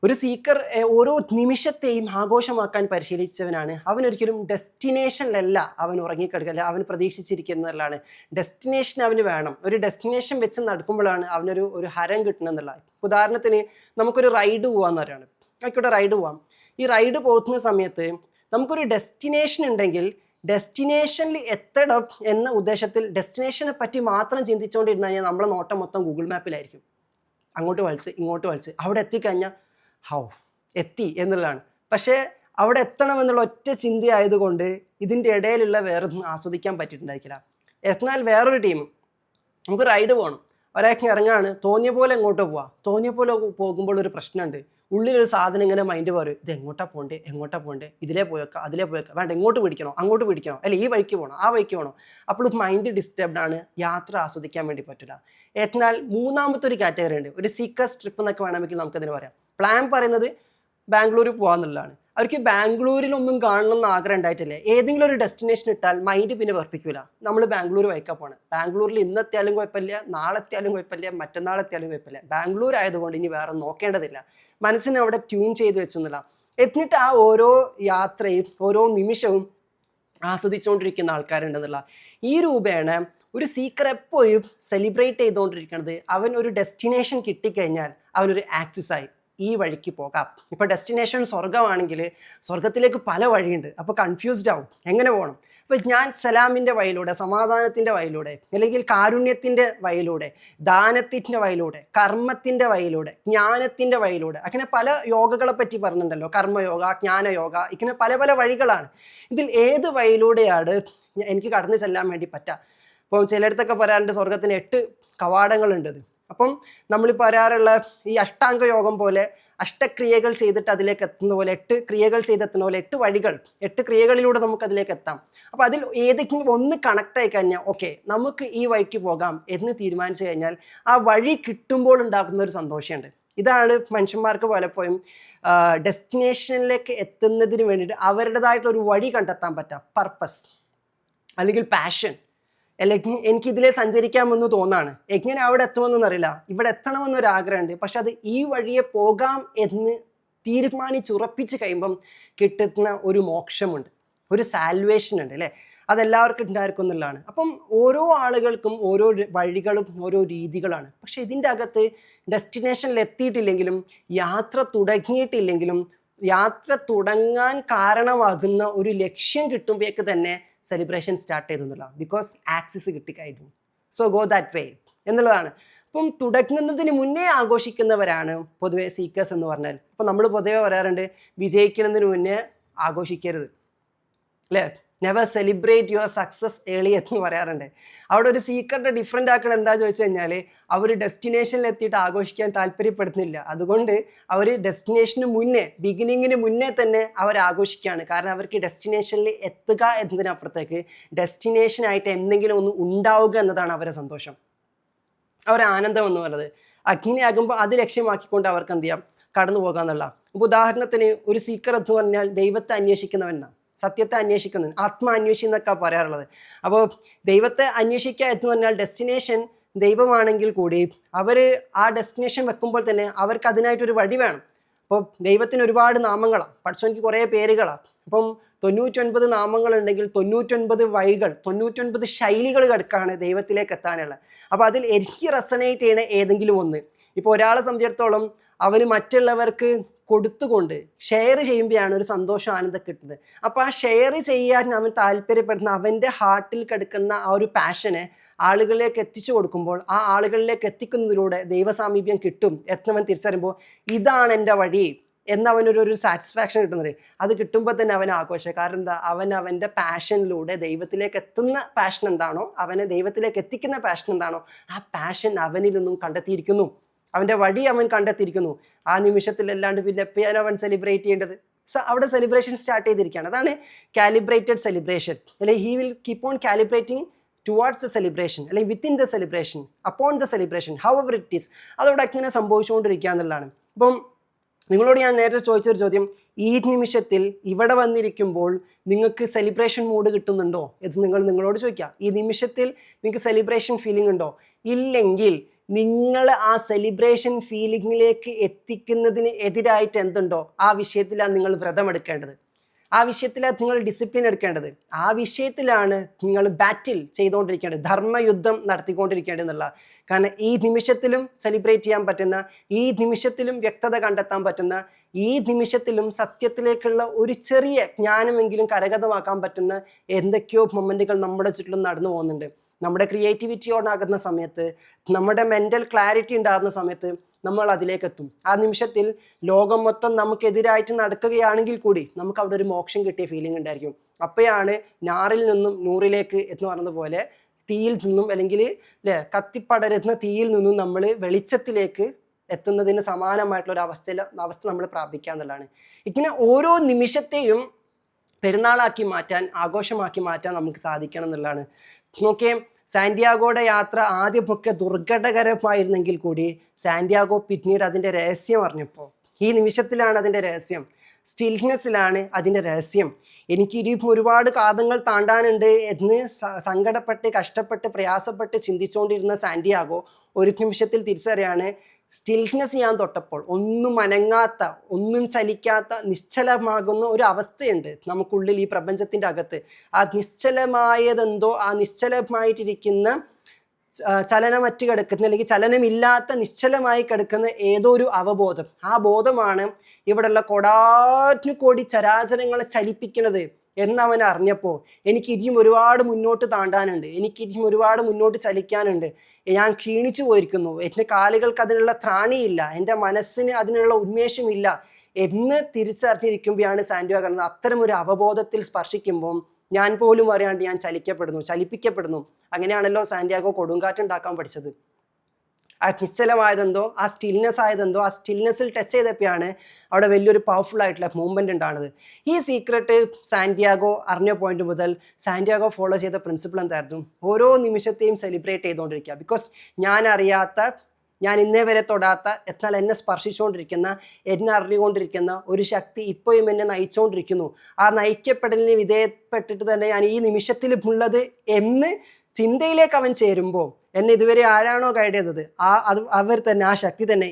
ഒരു സീക്കർ ഓരോ നിമിഷത്തെയും ആഘോഷമാക്കാൻ പരിശീലിച്ചവനാണ്. അവനൊരിക്കലും ഡെസ്റ്റിനേഷനിലല്ല അവൻ ഉറങ്ങിക്കിടക്കല്ല, അവൻ പ്രതീക്ഷിച്ചിരിക്കുന്നതല്ലാണ്. ഡെസ്റ്റിനേഷൻ അവന് വേണം. ഒരു ഡെസ്റ്റിനേഷൻ വെച്ച് നടക്കുമ്പോഴാണ് അവനൊരു ഹരം കിട്ടണമെന്നുള്ളത്. ഉദാഹരണത്തിന് നമുക്കൊരു റൈഡ് പോകാമെന്ന് പറയുകയാണ്, ആയിക്കോട്ടെ റൈഡ് പോവാം. ഈ റൈഡ് പോകുന്ന സമയത്ത് നമുക്കൊരു ഡെസ്റ്റിനേഷൻ ഉണ്ടെങ്കിൽ ഡെസ്റ്റിനേഷനിൽ എത്തണം എന്ന ഉദ്ദേശത്തിൽ ഡെസ്റ്റിനേഷനെ പറ്റി മാത്രം ചിന്തിച്ചുകൊണ്ടിരുന്നു കഴിഞ്ഞാൽ നമ്മളെ നോട്ടം മൊത്തം ഗൂഗിൾ മാപ്പിലായിരിക്കും. അങ്ങോട്ട് വലിച്ച് ഇങ്ങോട്ട് വലിച്ച് അവിടെ എത്തിക്കഴിഞ്ഞാൽ എത്തി എന്നുള്ളതാണ്. പക്ഷേ അവിടെ എത്തണം എന്നുള്ള ഒറ്റ ചിന്തയായതുകൊണ്ട് ഇതിൻ്റെ ഇടയിലുള്ള വേറൊന്നും ആസ്വദിക്കാൻ പറ്റിയിട്ടുണ്ടായിരിക്കില്ല. എന്നാൽ വേറൊരു ടീം, നമുക്ക് റൈഡ് പോകണം, ഒരാൾക്ക് ഇറങ്ങാണ്, തോന്നിയ പോലെ എങ്ങോട്ടോ പോവാം. തോന്നിയ പോലെ പോകുമ്പോൾ ഒരു പ്രശ്നമുണ്ട്. ഉള്ളിലൊരു സാധനം ഇങ്ങനെ മൈൻഡ് പറയും, ഇത് എങ്ങോട്ടാ പോകണ്ടേ, ഇതിലേ പോയേക്കാം അതിലേ പോയേക്കാം, വേണ്ട ഇങ്ങോട്ട് പിടിക്കണോ അങ്ങോട്ട് പിടിക്കണോ, അല്ല ഈ വഴിക്ക് പോകണോ ആ വഴിക്ക് പോകണോ. അപ്പോൾ മൈൻഡ് ഡിസ്റ്റർബ്ഡ് ആണ്, യാത്ര ആസ്വദിക്കാൻ വേണ്ടി പറ്റില്ല. എന്നാൽ മൂന്നാമത്തെ ഒരു കാറ്റഗറി ഉണ്ട്, ഒരു സീക്കേഴ്സ് ട്രിപ്പ് എന്നൊക്കെ വേണമെങ്കിൽ നമുക്കതിന് പറയാം. പ്ലാൻ പറയുന്നത് ബാംഗ്ലൂർ പോകാന്നുള്ളതാണ്. അവർക്ക് ബാംഗ്ലൂരിലൊന്നും കാണണം എന്ന് ആഗ്രഹം ഉണ്ടായിട്ടില്ലേ, ഏതെങ്കിലും ഒരു ഡെസ്റ്റിനേഷൻ ഇട്ടാൽ മൈൻഡ് പിന്നെ വെറുപ്പിക്കൂല. നമ്മൾ ബാംഗ്ലൂർ വയ്ക്കാൻ പോകണം, ബാംഗ്ലൂരിൽ ഇന്നെത്തിയാലും കുഴപ്പമില്ല, നാളെത്തിയാലും കുഴപ്പമില്ല, മറ്റന്നാളെത്തിയാലും കുഴപ്പമില്ല, ബാംഗ്ലൂർ ആയതുകൊണ്ട് ഇനി വേറെ നോക്കേണ്ടതില്ല, മനസ്സിനെ അവിടെ ട്യൂൺ ചെയ്ത് വെച്ചെന്നില്ല. എന്നിട്ട് ആ ഓരോ യാത്രയും ഓരോ നിമിഷവും ആസ്വദിച്ചുകൊണ്ടിരിക്കുന്ന ആൾക്കാരുണ്ടെന്നുള്ള ഈ രൂപേണ ഒരു സീക്കർ എപ്പോഴും സെലിബ്രേറ്റ് ചെയ്തുകൊണ്ടിരിക്കുന്നത് അവൻ ഒരു ഡെസ്റ്റിനേഷൻ കിട്ടിക്കഴിഞ്ഞാൽ അവനൊരു ആക്സസായി ഈ വഴിക്ക് പോകാം. ഇപ്പോൾ ഡെസ്റ്റിനേഷൻ സ്വർഗമാണെങ്കിൽ സ്വർഗത്തിലേക്ക് പല വഴിയുണ്ട്, അപ്പോൾ കൺഫ്യൂസ്ഡ് ആവും എങ്ങനെ പോകണം. അപ്പോൾ ഞാൻ സലാമിൻ്റെ വഴിയിലൂടെ, സമാധാനത്തിൻ്റെ വഴിയിലൂടെ, അല്ലെങ്കിൽ കാരുണ്യത്തിൻ്റെ വഴിയിലൂടെ, ദാനത്തിൻ്റെ വഴിയിലൂടെ, കർമ്മത്തിൻ്റെ വഴിയിലൂടെ, ജ്ഞാനത്തിൻ്റെ വഴിയിലൂടെ, അങ്ങനെ പല യോഗകളെ പറ്റി പറഞ്ഞിട്ടുണ്ടല്ലോ, കർമ്മയോഗ, ജ്ഞാനയോഗ, ഇങ്ങനെ പല പല വഴികളാണ്. ഇതിൽ ഏത് വഴിയിലൂടെയാണ് എനിക്ക് കടന്നു ചെല്ലാൻ വേണ്ടി പറ്റുക? ഇപ്പോൾ ചിലയിടത്തൊക്കെ പറയാറുണ്ട് സ്വർഗത്തിന് 8 കവാടങ്ങളുണ്ട്. അപ്പം നമ്മൾ പറയാറുള്ള ഈ അഷ്ടാംഗ യോഗം പോലെ അഷ്ടക്രിയകൾ ചെയ്തിട്ട് അതിലേക്ക് എത്തുന്ന പോലെ 8 ക്രിയകൾ ചെയ്തെത്തുന്ന പോലെ 8 വഴികൾ, 8 ക്രിയകളിലൂടെ നമുക്ക് അതിലേക്ക് എത്താം. അപ്പോൾ അതിൽ ഏതെങ്കിലും ഒന്ന് കണക്ട് ആയി കഴിഞ്ഞാൽ ഓക്കെ നമുക്ക് ഈ വഴിക്ക് പോകാം എന്ന് തീരുമാനിച്ചു കഴിഞ്ഞാൽ ആ വഴി കിട്ടുമ്പോൾ ഉണ്ടാക്കുന്ന ഒരു സന്തോഷമുണ്ട്. ഇതാണ് മനുഷ്യന്മാർക്ക് പലപ്പോഴും ഡെസ്റ്റിനേഷനിലേക്ക് എത്തുന്നതിന് വേണ്ടിയിട്ട് അവരുടേതായിട്ടുള്ള ഒരു വഴി കണ്ടെത്താൻ പറ്റാം, പർപ്പസ് അല്ലെങ്കിൽ പാഷൻ. അല്ലെങ്കിൽ എനിക്കിതിലേ സഞ്ചരിക്കാമെന്ന് തോന്നാണ്, എങ്ങനെ അവിടെ എത്തുമെന്നൊന്നും അറിയില്ല, ഇവിടെ എത്തണമെന്നൊരാഗ്രഹമുണ്ട്, പക്ഷെ അത് ഈ വഴിയെ പോകാം എന്ന് തീരുമാനിച്ചുറപ്പിച്ച് കഴിയുമ്പം കിട്ടുന്ന ഒരു മോക്ഷമുണ്ട്, ഒരു സാൽവേഷൻ ഉണ്ട് അല്ലേ, അതെല്ലാവർക്കും ഉണ്ടായിരിക്കും എന്നുള്ളതാണ്. അപ്പം ഓരോ ആളുകൾക്കും ഓരോ വഴികളും ഓരോ രീതികളാണ്. പക്ഷെ ഇതിൻ്റെ അകത്ത് ഡെസ്റ്റിനേഷനിൽ എത്തിയിട്ടില്ലെങ്കിലും യാത്ര തുടങ്ങിയിട്ടില്ലെങ്കിലും യാത്ര തുടങ്ങാൻ കാരണമാകുന്ന ഒരു ലക്ഷ്യം കിട്ടുമ്പോഴേക്ക് തന്നെ സെലിബ്രേഷൻ സ്റ്റാർട്ട് ചെയ്തെന്നുള്ള, ബിക്കോസ് ആക്സസ് കിട്ടിക്കഴിഞ്ഞു, സോ ഗോ ദാറ്റ് വേ എന്നുള്ളതാണ്. ഇപ്പം തുടങ്ങുന്നതിന് മുന്നേ ആഘോഷിക്കുന്നവരാണ് പൊതുവെ സീക്കേഴ്സ് എന്ന് പറഞ്ഞാൽ. ഇപ്പം നമ്മൾ പൊതുവെ പറയാറുണ്ട് വിജയിക്കുന്നതിന് മുന്നേ ആഘോഷിക്കരുത്, അല്ലേ? Never celebrate your success early എന്ന് പറയാറുണ്ട്. അവിടെ ഒരു സീക്കറിൻ്റെ ഡിഫറെൻ്റ് ആക്കണം എന്താ ചോദിച്ചു കഴിഞ്ഞാൽ അവർ ഡെസ്റ്റിനേഷനിൽ എത്തിയിട്ട് ആഘോഷിക്കാൻ താല്പര്യപ്പെടുന്നില്ല. അതുകൊണ്ട് അവർ ഡെസ്റ്റിനേഷന് മുന്നേ, ബിഗിനിങ്ങിന് മുന്നേ തന്നെ അവർ ആഘോഷിക്കുകയാണ്. കാരണം അവർക്ക് ഡെസ്റ്റിനേഷനിൽ എത്തുക എന്നതിനപ്പുറത്തേക്ക് ഡെസ്റ്റിനേഷനായിട്ട് എന്തെങ്കിലും ഒന്ന് ഉണ്ടാവുക എന്നതാണ് അവരുടെ സന്തോഷം, അവരുടെ ആനന്ദം എന്ന് പറയുന്നത്. അഗ്നിയാകുമ്പോൾ അത് ലക്ഷ്യമാക്കിക്കൊണ്ട് അവർക്ക് എന്ത് ചെയ്യാം, കടന്നു പോകാം എന്നുള്ള. ഇപ്പോൾ ഉദാഹരണത്തിന് ഒരു സീക്കർ എന്ന് പറഞ്ഞാൽ ദൈവത്തെ അന്വേഷിക്കുന്നവനാണ്, സത്യത്തെ അന്വേഷിക്കുന്നത്, ആത്മാന്വേഷി എന്നൊക്കെ പറയാറുള്ളത്. അപ്പോൾ ദൈവത്തെ അന്വേഷിക്കുക എന്ന് പറഞ്ഞാൽ ഡെസ്റ്റിനേഷൻ ദൈവമാണെങ്കിൽ കൂടി അവർ ആ ഡെസ്റ്റിനേഷൻ വെക്കുമ്പോൾ തന്നെ അവർക്ക് അതിനായിട്ടൊരു വഴി വേണം. അപ്പോൾ ദൈവത്തിന് ഒരുപാട് നാമങ്ങളാണ്, പഠിച്ചവനിക്ക് കുറേ പേരുകളാണ്. അപ്പം 99 നാമങ്ങളുണ്ടെങ്കിൽ 99 വഴികൾ, 99 ശൈലികൾ കിടക്കാണ് ദൈവത്തിലേക്ക് എത്താനുള്ളത്. അപ്പോൾ അതിൽ എനിക്ക് റെസണേറ്റ് ചെയ്യണ ഏതെങ്കിലും ഒന്ന്. ഇപ്പോൾ ഒരാളെ സംബന്ധിച്ചിടത്തോളം അവന് മറ്റുള്ളവർക്ക് കൊടുത്തുകൊണ്ട് ഷെയർ ചെയ്യുമ്പോഴാണ് ഒരു സന്തോഷം, ആനന്ദം കിട്ടുന്നത്. അപ്പോൾ ആ ഷെയർ ചെയ്യാൻ അവൻ താല്പര്യപ്പെടുന്ന അവൻ്റെ ഹാർട്ടിൽ കിടക്കുന്ന ആ ഒരു പാഷനെ ആളുകളിലേക്ക് എത്തിച്ചു കൊടുക്കുമ്പോൾ ആ ആളുകളിലേക്ക് എത്തിക്കുന്നതിലൂടെ ദൈവസാമീപ്യം കിട്ടും എന്നവൻ തിരിച്ചറിയുമ്പോൾ ഇതാണ് എൻ്റെ വഴി എന്നവനൊരു സാറ്റിസ്ഫാക്ഷൻ കിട്ടുന്നത്. അത് കിട്ടുമ്പോൾ തന്നെ അവൻ ആഘോഷം. കാരണം എന്താ, അവൻ്റെ പാഷനിലൂടെ ദൈവത്തിലേക്ക് എത്തുന്ന പാഷൻ എന്താണോ, അവനെ ദൈവത്തിലേക്ക് എത്തിക്കുന്ന പാഷൻ എന്താണോ, ആ പാഷൻ അവനിൽ നിന്നും കണ്ടെത്തിയിരിക്കുന്നു, അവൻ്റെ വഴി അവൻ കണ്ടെത്തിയിരിക്കുന്നു. ആ നിമിഷത്തിൽ അല്ലാണ്ട് പിന്നെ എപ്പോഴാണ് അവൻ സെലിബ്രേറ്റ് ചെയ്യേണ്ടത്? അവിടെ സെലിബ്രേഷൻ സ്റ്റാർട്ട് ചെയ്തിരിക്കുകയാണ്. അതാണ് കാലിബ്രേറ്റഡ് സെലിബ്രേഷൻ. അല്ലെങ്കിൽ he will keep on calibrating towards the celebration, അല്ലെങ്കിൽ within the celebration, upon the celebration, however it is. അതോടെ അങ്ങനെ സംഭവിച്ചുകൊണ്ടിരിക്കുക എന്നുള്ളതാണ്. അപ്പം നിങ്ങളോട് ഞാൻ നേരത്തെ ചോദിച്ചൊരു ചോദ്യം, ഈ നിമിഷത്തിൽ ഇവിടെ വന്നിരിക്കുമ്പോൾ നിങ്ങൾക്ക് സെലിബ്രേഷൻ മൂഡ് കിട്ടുന്നുണ്ടോ എന്ന് നിങ്ങളോട് ചോദിക്കുക. ഈ നിമിഷത്തിൽ നിങ്ങൾക്ക് സെലിബ്രേഷൻ ഫീലിംഗ് ഉണ്ടോ? ഇല്ലെങ്കിൽ നിങ്ങൾ ആ സെലിബ്രേഷൻ ഫീലിങ്ങിലേക്ക് എത്തിക്കുന്നതിന് എതിരായിട്ട് എന്തുണ്ടോ ആ വിഷയത്തിലാണ് നിങ്ങൾ വ്രതമെടുക്കേണ്ടത്, ആ വിഷയത്തിലാണ് നിങ്ങൾ ഡിസിപ്ലിൻ എടുക്കേണ്ടത്, ആ വിഷയത്തിലാണ് നിങ്ങൾ ബാറ്റിൽ ചെയ്തുകൊണ്ടിരിക്കേണ്ടത്, ധർമ്മയുദ്ധം നടത്തിക്കൊണ്ടിരിക്കേണ്ടത് എന്നുള്ള. കാരണം ഈ നിമിഷത്തിലും സെലിബ്രേറ്റ് ചെയ്യാൻ പറ്റുന്ന, ഈ നിമിഷത്തിലും വ്യക്തത കണ്ടെത്താൻ പറ്റുന്ന, ഈ നിമിഷത്തിലും സത്യത്തിലേക്കുള്ള ഒരു ചെറിയ ജ്ഞാനമെങ്കിലും കരഗതമാക്കാൻ പറ്റുന്ന എന്തൊക്കെയോ മൊമെൻറ്റുകൾ നമ്മുടെ ചുറ്റിലും നടന്നു പോകുന്നുണ്ട്. നമ്മുടെ ക്രിയേറ്റിവിറ്റി ഓണാകുന്ന സമയത്ത്, നമ്മുടെ മെൻ്റൽ ക്ലാരിറ്റി ഉണ്ടാകുന്ന സമയത്ത് നമ്മൾ അതിലേക്കെത്തും. ആ നിമിഷത്തിൽ ലോകം മൊത്തം നമുക്കെതിരായിട്ട് നടക്കുകയാണെങ്കിൽ കൂടി നമുക്ക് അവിടെ ഒരു മോക്ഷം കിട്ടിയ ഫീലിംഗ് ഉണ്ടായിരിക്കും. അപ്പോഴാണ് ഞാറിൽ നിന്നും നൂറിലേക്ക് എന്ന് പറഞ്ഞതുപോലെ തീയിൽ നിന്നും, അല്ലെങ്കിൽ കത്തിപ്പടരുന്ന തീയിൽ നിന്നും നമ്മൾ വെളിച്ചത്തിലേക്ക് എത്തുന്നതിന് സമാനമായിട്ടുള്ള ഒരു അവസ്ഥ നമ്മൾ പ്രാപിക്കുക എന്നുള്ളതാണ്. ഇങ്ങനെ ഓരോ നിമിഷത്തെയും പെരുന്നാളാക്കി മാറ്റാൻ, ആഘോഷമാക്കി മാറ്റാൻ നമുക്ക് സാധിക്കണം എന്നുള്ളതാണ്. നോക്കിയേ, സാന്റിയാഗോയുടെ യാത്ര ആദ്യമൊക്കെ ദുർഘടകരമായിരുന്നെങ്കിൽ കൂടി സാന്റിയാഗോ പിന്നീട് അതിൻ്റെ രഹസ്യം അറിഞ്ഞപ്പോൾ, ഈ നിമിഷത്തിലാണ് അതിൻ്റെ രഹസ്യം, സ്റ്റിൽനെസ്സിലാണ് അതിൻ്റെ രഹസ്യം. എനിക്ക് ഇനിയിപ്പോൾ ഒരുപാട് കാതങ്ങൾ താണ്ടാനുണ്ട് എന്ന് സങ്കടപ്പെട്ട്, കഷ്ടപ്പെട്ട്, പ്രയാസപ്പെട്ട് ചിന്തിച്ചുകൊണ്ടിരുന്ന സാന്റിയാഗോ ഒരു നിമിഷത്തിൽ തിരിച്ചറിയാണ്, സ്റ്റിൽനെസ് ഞാൻ തൊട്ടപ്പോൾ, ഒന്നും അനങ്ങാത്ത, ഒന്നും ചലിക്കാത്ത, നിശ്ചലമാകുന്ന ഒരു അവസ്ഥയുണ്ട് നമുക്കുള്ളിൽ, ഈ പ്രപഞ്ചത്തിൻ്റെ അകത്ത്. ആ നിശ്ചലമായതെന്തോ, ആ നിശ്ചലമായിട്ടിരിക്കുന്ന, ചലനമറ്റ് കിടക്കുന്ന, അല്ലെങ്കിൽ ചലനമില്ലാത്ത നിശ്ചലമായി കിടക്കുന്ന ഏതോ ഒരു അവബോധം, ആ ബോധമാണ് ഇവിടെയുള്ള കോടാനുകോടി ചരാചരങ്ങളെ ചലിപ്പിക്കുന്നത് എന്നവൻ അറിഞ്ഞപ്പോൾ, എനിക്ക് ഇനിയും ഒരുപാട് മുന്നോട്ട് താണ്ടാനുണ്ട്, എനിക്ക് ഇനിയും ഒരുപാട് മുന്നോട്ട് ചലിക്കാനുണ്ട്, ഞാൻ ക്ഷീണിച്ചു പോയിരിക്കുന്നു, എൻ്റെ കാലുകൾക്ക് അതിനുള്ള ത്രാണിയില്ല, എൻ്റെ മനസ്സിന് അതിനുള്ള ഉന്മേഷമില്ല എന്ന് തിരിച്ചറിഞ്ഞിരിക്കുമ്പോഴാണ് സാന്റിയാഗോ കാണുന്നത്. അത്തരം ഒരു അവബോധത്തിൽ സ്പർശിക്കുമ്പോൾ ഞാൻ പോലും അറിയാണ്ട് ഞാൻ ചലിപ്പിക്കപ്പെടുന്നു. അങ്ങനെയാണല്ലോ സാന്റിയാഗോ കൊടുങ്കാറ്റുണ്ടാക്കാൻ പഠിച്ചത്. ആ നിശ്ചലമായതെന്തോ, ആ സ്റ്റിൽനെസ് ആയതെന്തോ, ആ സ്റ്റിൽനെസ്സിൽ ടച്ച് ചെയ്തപ്പോഴാണ് അവിടെ വലിയൊരു പവർഫുൾ ആയിട്ടുള്ള മൂവ്മെൻ്റ് ഉണ്ടാകുന്നത്. ഈ സീക്രട്ട് സാന്റിയാഗോ അറിഞ്ഞ പോയിന്റ് മുതൽ സാന്റിയാഗോ ഫോളോ ചെയ്ത പ്രിൻസിപ്പിൾ എന്തായിരുന്നു? ഓരോ നിമിഷത്തെയും സെലിബ്രേറ്റ് ചെയ്തുകൊണ്ടിരിക്കുക. ബിക്കോസ് ഞാൻ അറിയാത്ത, ഞാൻ ഇന്നേ വരെ തൊടാത്ത, എന്നാൽ എന്നെ സ്പർശിച്ചുകൊണ്ടിരിക്കുന്ന, എന്നെ അറിഞ്ഞുകൊണ്ടിരിക്കുന്ന ഒരു ശക്തി ഇപ്പോഴും എന്നെ നയിച്ചുകൊണ്ടിരിക്കുന്നു. ആ നയിക്കപ്പെടലിന് വിധേയപ്പെട്ടിട്ട് തന്നെ ഞാൻ ഈ നിമിഷത്തിലുള്ളത് എന്ന് ചിന്തയിലേക്ക് അവൻ ചേരുമ്പോൾ, എന്നെ ഇതുവരെ ആരാണോ ഗൈഡ് ചെയ്തത് അവർ തന്നെ, ആ ശക്തി തന്നെ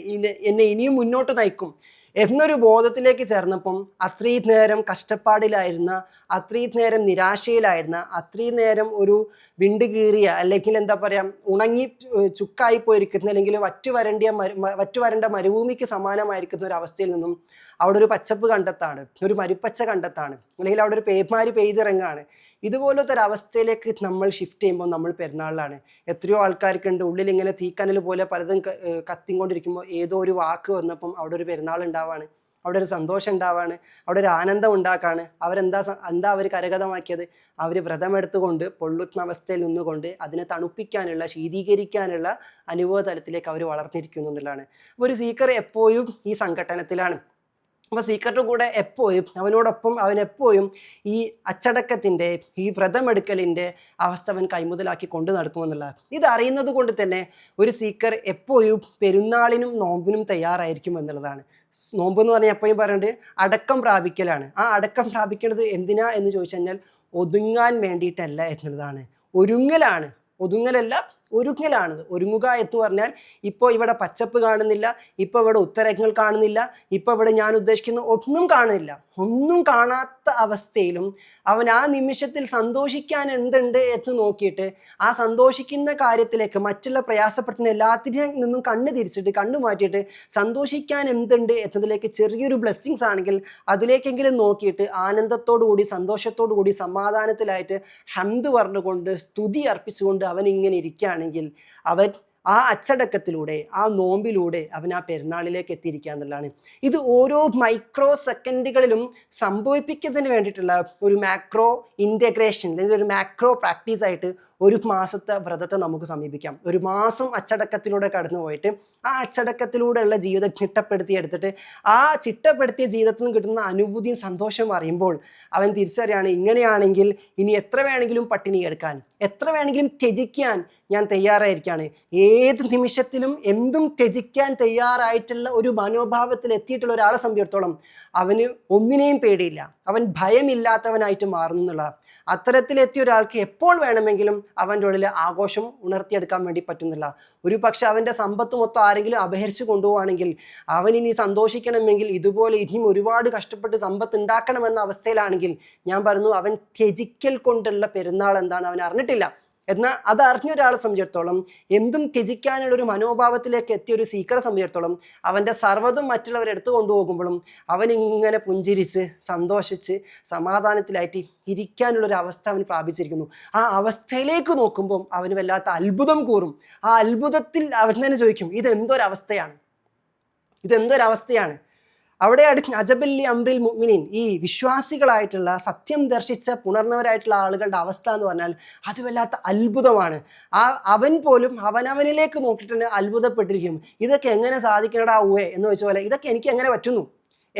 എന്നെ ഇനിയും മുന്നോട്ട് നയിക്കും എന്നൊരു ബോധത്തിലേക്ക് ചേർന്നപ്പം അത്രയും നേരം കഷ്ടപ്പാടിലായിരുന്ന, അത്രയും നേരം നിരാശയിലായിരുന്ന, അത്രയും നേരം ഒരു വിണ്ട് കീറിയ, അല്ലെങ്കിൽ എന്താ പറയുക, ഉണങ്ങി ചുക്കായി പോയിരിക്കുന്ന, അല്ലെങ്കിൽ വറ്റുവരണ്ട മരുഭൂമിക്ക് സമാനമായിരിക്കുന്ന ഒരു അവസ്ഥയിൽ നിന്നും അവിടെ ഒരു പച്ചപ്പ് കണ്ടെത്താണ്, ഒരു മരുപ്പച്ച കണ്ടെത്താണ്, അല്ലെങ്കിൽ അവിടെ ഒരു പേമാരി പെയ്തിറങ്ങാണ്. ഇതുപോലത്തെ ഒരു അവസ്ഥയിലേക്ക് നമ്മൾ ഷിഫ്റ്റ് ചെയ്യുമ്പോൾ നമ്മൾ പെരുന്നാളിലാണ്. എത്രയോ ആൾക്കാർക്കുണ്ട് ഉള്ളിൽ ഇങ്ങനെ തീക്കനൽ പോലെ പലതും കത്തിക്കൊണ്ടിരിക്കുമ്പോൾ ഏതോ ഒരു വാക്ക് വന്നപ്പം അവിടെ ഒരു പെരുന്നാൾ ഉണ്ടാവാണ്, അവിടെ ഒരു സന്തോഷം ഉണ്ടാവാണ്, അവിടെ ഒരു ആനന്ദം ഉണ്ടാക്കാണ്. എന്താ അവർ കരഗതമാക്കിയത്? അവർ വ്രതമെടുത്തുകൊണ്ട് പൊള്ളുന്ന അവസ്ഥയിൽ നിന്നുകൊണ്ട് അതിനെ തണുപ്പിക്കാനുള്ള, ശീതീകരിക്കാനുള്ള അനുഭവ തലത്തിലേക്ക് അവർ വളർന്നിരിക്കുന്നു എന്നുള്ളതാണ്. അപ്പോൾ ഒരു സീക്കർ എപ്പോഴും ഈ സംഘട്ടനത്തിലാണ്. അപ്പോൾ സീക്രട്ട് കൂടെ എപ്പോഴും അവൻ എപ്പോഴും ഈ അച്ചടക്കത്തിൻ്റെ, ഈ വ്രതമെടുക്കലിൻ്റെ അവസ്ഥ അവൻ കൈമുതലാക്കി കൊണ്ടു നടക്കുമെന്നുള്ളതാണ്. ഇത് അറിയുന്നത് കൊണ്ട് തന്നെ ഒരു സീക്കർ എപ്പോഴും പെരുന്നാളിനും നോമ്പിനും തയ്യാറായിരിക്കും എന്നുള്ളതാണ്. നോമ്പ് എന്ന് പറഞ്ഞാൽ എപ്പോഴും പറയുന്നത് അടക്കം പ്രാപിക്കലാണ്. ആ അടക്കം പ്രാപിക്കുന്നത് എന്തിനാ എന്ന് ചോദിച്ചു കഴിഞ്ഞാൽ ഒതുങ്ങാൻ വേണ്ടിയിട്ടല്ല എന്നുള്ളതാണ്. ഒതുങ്ങലല്ല, ഒരുങ്ങലാണിത്. ഒരുങ്ങുക എന്ന് പറഞ്ഞാൽ ഇപ്പോൾ ഇവിടെ പച്ചപ്പ് കാണുന്നില്ല, ഇപ്പോൾ ഇവിടെ ഉത്തരങ്ങൾ കാണുന്നില്ല, ഇപ്പോൾ ഇവിടെ ഞാൻ ഉദ്ദേശിക്കുന്ന ഒന്നും കാണുന്നില്ല. ഒന്നും കാണാത്ത അവസ്ഥയിലും അവൻ ആ നിമിഷത്തിൽ സന്തോഷിക്കാൻ എന്തുണ്ട് എന്ന് നോക്കിയിട്ട് ആ സന്തോഷിക്കുന്ന കാര്യത്തിലേക്ക്, മറ്റുള്ള പ്രയാസപ്പെടുന്ന എല്ലാത്തിനും നിന്നും കണ്ണു മാറ്റിയിട്ട് സന്തോഷിക്കാൻ എന്തുണ്ട് എന്നതിലേക്ക് ചെറിയൊരു ബ്ലെസ്സിങ്സ് ആണെങ്കിൽ അതിലേക്കെങ്കിലും നോക്കിയിട്ട് ആനന്ദത്തോടു കൂടി, സന്തോഷത്തോടു കൂടി, സമാധാനത്തിലായിട്ട് ഹംദ് പറഞ്ഞുകൊണ്ട്, സ്തുതി അർപ്പിച്ചുകൊണ്ട് അവൻ ഇങ്ങനെ ഇരിക്കുകയാണെങ്കിൽ അവൻ ആ അച്ചടക്കത്തിലൂടെ, ആ നോമ്പിലൂടെ അവൻ ആ പെരുന്നാളിലേക്ക് എത്തിയിരിക്കുക എന്നുള്ളതാണ്. ഇത് ഓരോ മൈക്രോ സെക്കൻഡുകളിലും സംഭവിപ്പിക്കുന്നതിന് വേണ്ടിയിട്ടുള്ള ഒരു മാക്രോ ഇൻറ്റഗ്രേഷൻ അല്ലെങ്കിൽ ഒരു മാക്രോ പ്രാക്ടീസായിട്ട് ഒരു മാസത്തെ വ്രതത്തെ നമുക്ക് സമീപിക്കാം. ഒരു മാസം അച്ചടക്കത്തിലൂടെ കടന്നു പോയിട്ട് ആ അച്ചടക്കത്തിലൂടെയുള്ള ജീവിതം ചിട്ടപ്പെടുത്തിയെടുത്തിട്ട് ആ ചിട്ടപ്പെടുത്തിയ ജീവിതത്തിൽ നിന്ന് കിട്ടുന്ന അനുഭൂതിയും സന്തോഷവും അറിയുമ്പോൾ അവൻ തിരിച്ചറിയാണ്, ഇങ്ങനെയാണെങ്കിൽ ഇനി എത്ര വേണമെങ്കിലും പട്ടിണി എടുക്കാൻ, എത്ര വേണമെങ്കിലും ത്യജിക്കാൻ ഞാൻ തയ്യാറായിരിക്കുകയാണ്. ഏത് നിമിഷത്തിലും എന്തും ത്യജിക്കാൻ തയ്യാറായിട്ടുള്ള ഒരു മനോഭാവത്തിൽ എത്തിയിട്ടുള്ള ഒരാളെ സംബന്ധിച്ചിടത്തോളം അവന് ഒന്നിനെയും പേടിയില്ല, അവൻ ഭയമില്ലാത്തവനായിട്ട് മാറുന്നുള്ള. അത്തരത്തിലെത്തിയ ഒരാൾക്ക് എപ്പോൾ വേണമെങ്കിലും അവൻ്റെ ഉള്ളിൽ ആഘോഷം ഉണർത്തിയെടുക്കാൻ വേണ്ടി പറ്റുന്നില്ല. ഒരു പക്ഷെ അവൻ്റെ സമ്പത്ത് മൊത്തം ആരെങ്കിലും അപഹരിച്ചു കൊണ്ടുപോവുകയാണെങ്കിൽ അവൻ ഇനി സന്തോഷിക്കണമെങ്കിൽ ഇതുപോലെ ഇനിയും ഒരുപാട് കഷ്ടപ്പെട്ട് സമ്പത്ത് ഉണ്ടാക്കണമെന്ന അവസ്ഥയിലാണെങ്കിൽ ഞാൻ പറഞ്ഞു അവൻ ത്യജിക്കൽ കൊണ്ടുള്ള പെരുന്നാൾ എന്താണെന്ന് അവൻ അറിഞ്ഞിട്ടില്ല. എന്നാൽ അത് അറിഞ്ഞ ഒരാളെ സംബന്ധിച്ചിടത്തോളം, എന്തും ത്യജിക്കാനുള്ള ഒരു മനോഭാവത്തിലേക്ക് എത്തിയ ഒരു സീക്കറെ സംബന്ധിച്ചിടത്തോളം അവൻ്റെ സർവ്വതും മറ്റുള്ളവരെടുത്തു കൊണ്ടുപോകുമ്പോഴും അവൻ ഇങ്ങനെ പുഞ്ചിരിച്ച് സന്തോഷിച്ച് സമാധാനത്തിലായിട്ട് ഇരിക്കാനുള്ളൊരു അവസ്ഥ അവൻ പ്രാപിച്ചിരിക്കുന്നു. ആ അവസ്ഥയിലേക്ക് നോക്കുമ്പം അവന് വല്ലാത്ത അത്ഭുതം കൂറും. ആ അത്ഭുതത്തിൽ അവൻ തന്നെ ചോദിക്കും, ഇതെന്തൊരവസ്ഥയാണ്. അവിടെ അജബല്ലി അംറിൽ മുഅ്മിനീൻ, ഈ വിശ്വാസികളായിട്ടുള്ള സത്യം ദർശിച്ച പുണർന്നവരായിട്ടുള്ള ആളുകളുടെ അവസ്ഥ എന്ന് പറഞ്ഞാൽ അത് വല്ലാത്ത അത്ഭുതമാണ്. അവൻ പോലും അവനവനിലേക്ക് നോക്കിയിട്ട് തന്നെ അത്ഭുതപ്പെട്ടിരിക്കും. ഇതൊക്കെ എങ്ങനെ സാധിക്കണടാ എന്ന് വെച്ച പോലെ ഇതൊക്കെ എനിക്ക് എങ്ങനെ പറ്റുന്നു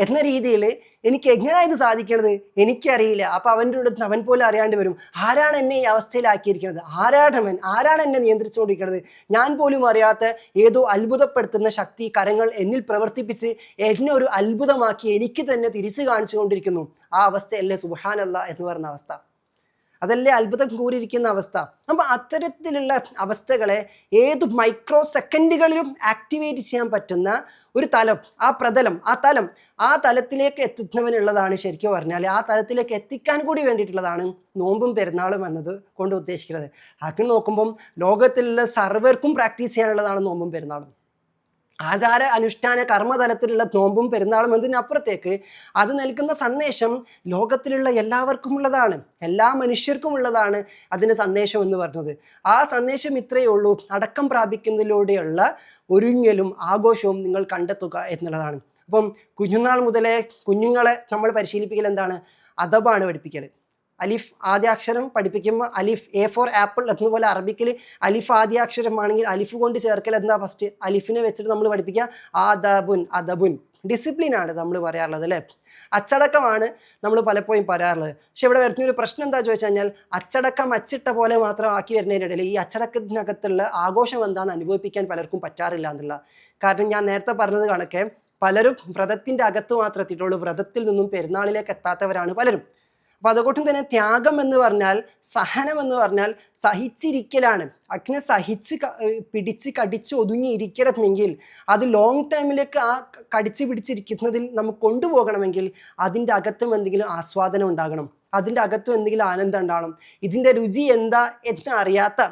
എന്ന രീതിയിൽ എനിക്ക് എങ്ങനെയാണ് ഇത് സാധിക്കണത് എനിക്കറിയില്ല. അപ്പം അവൻ്റെ അടുത്ത് അവൻ പോലും അറിയാണ്ട് വരും, ആരാണ് എന്നെ ഈ അവസ്ഥയിലാക്കിയിരിക്കുന്നത്, ആരാണ് എന്നെ നിയന്ത്രിച്ചുകൊണ്ടിരിക്കുന്നത്, ഞാൻ പോലും അറിയാത്ത ഏതോ അത്ഭുതപ്പെടുത്തുന്ന ശക്തി കരങ്ങൾ എന്നിൽ പ്രവർത്തിപ്പിച്ച് എന്നെ ഒരു അത്ഭുതമാക്കി എനിക്ക് തന്നെ തിരിച്ചു കാണിച്ചു കൊണ്ടിരിക്കുന്നു. ആ അവസ്ഥയല്ലേ സുബ്ഹാനല്ലാഹ് എന്ന് പറയുന്ന അവസ്ഥ, അതല്ലേ അത്ഭുതം കൂടിയിരിക്കുന്ന അവസ്ഥ. അപ്പം അത്തരത്തിലുള്ള അവസ്ഥകളെ ഏത് മൈക്രോ സെക്കൻഡുകളിലും ആക്ടിവേറ്റ് ചെയ്യാൻ പറ്റുന്ന ഒരു തലം, ആ തലത്തിലേക്ക് എത്തുന്നവനുള്ളതാണ് ശരിക്കും പറഞ്ഞാൽ, ആ തലത്തിലേക്ക് എത്തിക്കാൻ കൂടി വേണ്ടിയിട്ടുള്ളതാണ് നോമ്പും പെരുന്നാളും എന്നത് കൊണ്ട് ഉദ്ദേശിക്കുന്നത്. അങ്ങനെ നോക്കുമ്പം ലോകത്തിലുള്ള സർവർക്കും പ്രാക്ടീസ് ചെയ്യാനുള്ളതാണ് നോമ്പും പെരുന്നാളും. ആചാര അനുഷ്ഠാന കർമ്മതലത്തിലുള്ള നോമ്പും പെരുന്നാളും എന്നതിനപ്പുറത്തേക്ക് അത് നൽകുന്ന സന്ദേശം ലോകത്തിലുള്ള എല്ലാവർക്കും ഉള്ളതാണ്, എല്ലാ മനുഷ്യർക്കും ഉള്ളതാണ് അതിൻ്റെ സന്ദേശം എന്ന് പറഞ്ഞത്. ആ സന്ദേശം ഇത്രയേ ഉള്ളൂ, അടക്കം പ്രാപിക്കുന്നതിലൂടെയുള്ള ഒരുങ്ങലും ആഘോഷവും നിങ്ങൾ കണ്ടെത്തുക എന്നുള്ളതാണ്. അപ്പം കുഞ്ഞുനാൾ മുതലേ കുഞ്ഞുങ്ങളെ നമ്മൾ പരിശീലിപ്പിക്കൽ എന്താണ്? അദബാണ് പഠിപ്പിക്കൽ. അലിഫ് ആദ്യാക്ഷരം പഠിപ്പിക്കുമ്പോൾ അലിഫ്, എ ഫോർ ആപ്പിൾ എന്നതുപോലെ അറബിക്കിൽ അലിഫ് ആദ്യാക്ഷരമാണെങ്കിൽ അലിഫ് കൊണ്ട് ചേർക്കൽ എന്താ? ഫസ്റ്റ് അലിഫിനെ വെച്ചിട്ട് നമ്മൾ പഠിപ്പിക്കുക അദബുൻ. ഡിസിപ്ലിനാണ് നമ്മൾ പറയാറുള്ളത് അല്ലേ, അച്ചടക്കമാണ് നമ്മൾ പലപ്പോഴും പറയാറുള്ളത്. പക്ഷെ ഇവിടെ വരുന്നൊരു പ്രശ്നം എന്താ ചോദിച്ചു കഴിഞ്ഞാൽ അച്ചടക്കം അച്ചിട്ട പോലെ മാത്രം ആക്കി വരുന്നതിനിടയിൽ ഈ അച്ചടക്കത്തിനകത്തുള്ള ആഘോഷം എന്താണെന്ന് അനുഭവിപ്പിക്കാൻ പലർക്കും പറ്റാറില്ല എന്നുള്ള. കാരണം ഞാൻ നേരത്തെ പറഞ്ഞത് കണക്കെ പലരും വ്രതത്തിൻ്റെ അകത്ത് മാത്രം എത്തിയിട്ടുള്ളൂ, വ്രതത്തിൽ നിന്നും പെരുന്നാളിലേക്ക് എത്താത്തവരാണ് പലരും. അപ്പോൾ അതുകൊണ്ടും തന്നെ ത്യാഗം എന്ന് പറഞ്ഞാൽ, സഹനം എന്ന് പറഞ്ഞാൽ സഹിച്ചിരിക്കലാണ്. അങ്ങനെ സഹിച്ച് പിടിച്ച് കടിച്ച് ഒതുങ്ങിയിരിക്കണമെങ്കിൽ അത് ലോങ് ടൈമിലേക്ക് ആ കടിച്ച് പിടിച്ചിരിക്കുന്നതിൽ നമുക്ക് കൊണ്ടുപോകണമെങ്കിൽ അതിൻ്റെ അകത്തും എന്തെങ്കിലും ആസ്വാദനം ഉണ്ടാകണം, അതിൻ്റെ അകത്തും എന്തെങ്കിലും ആനന്ദം ഉണ്ടാകണം. ഇതിൻ്റെ രുചി എന്താ എന്ന് അറിയാത്ത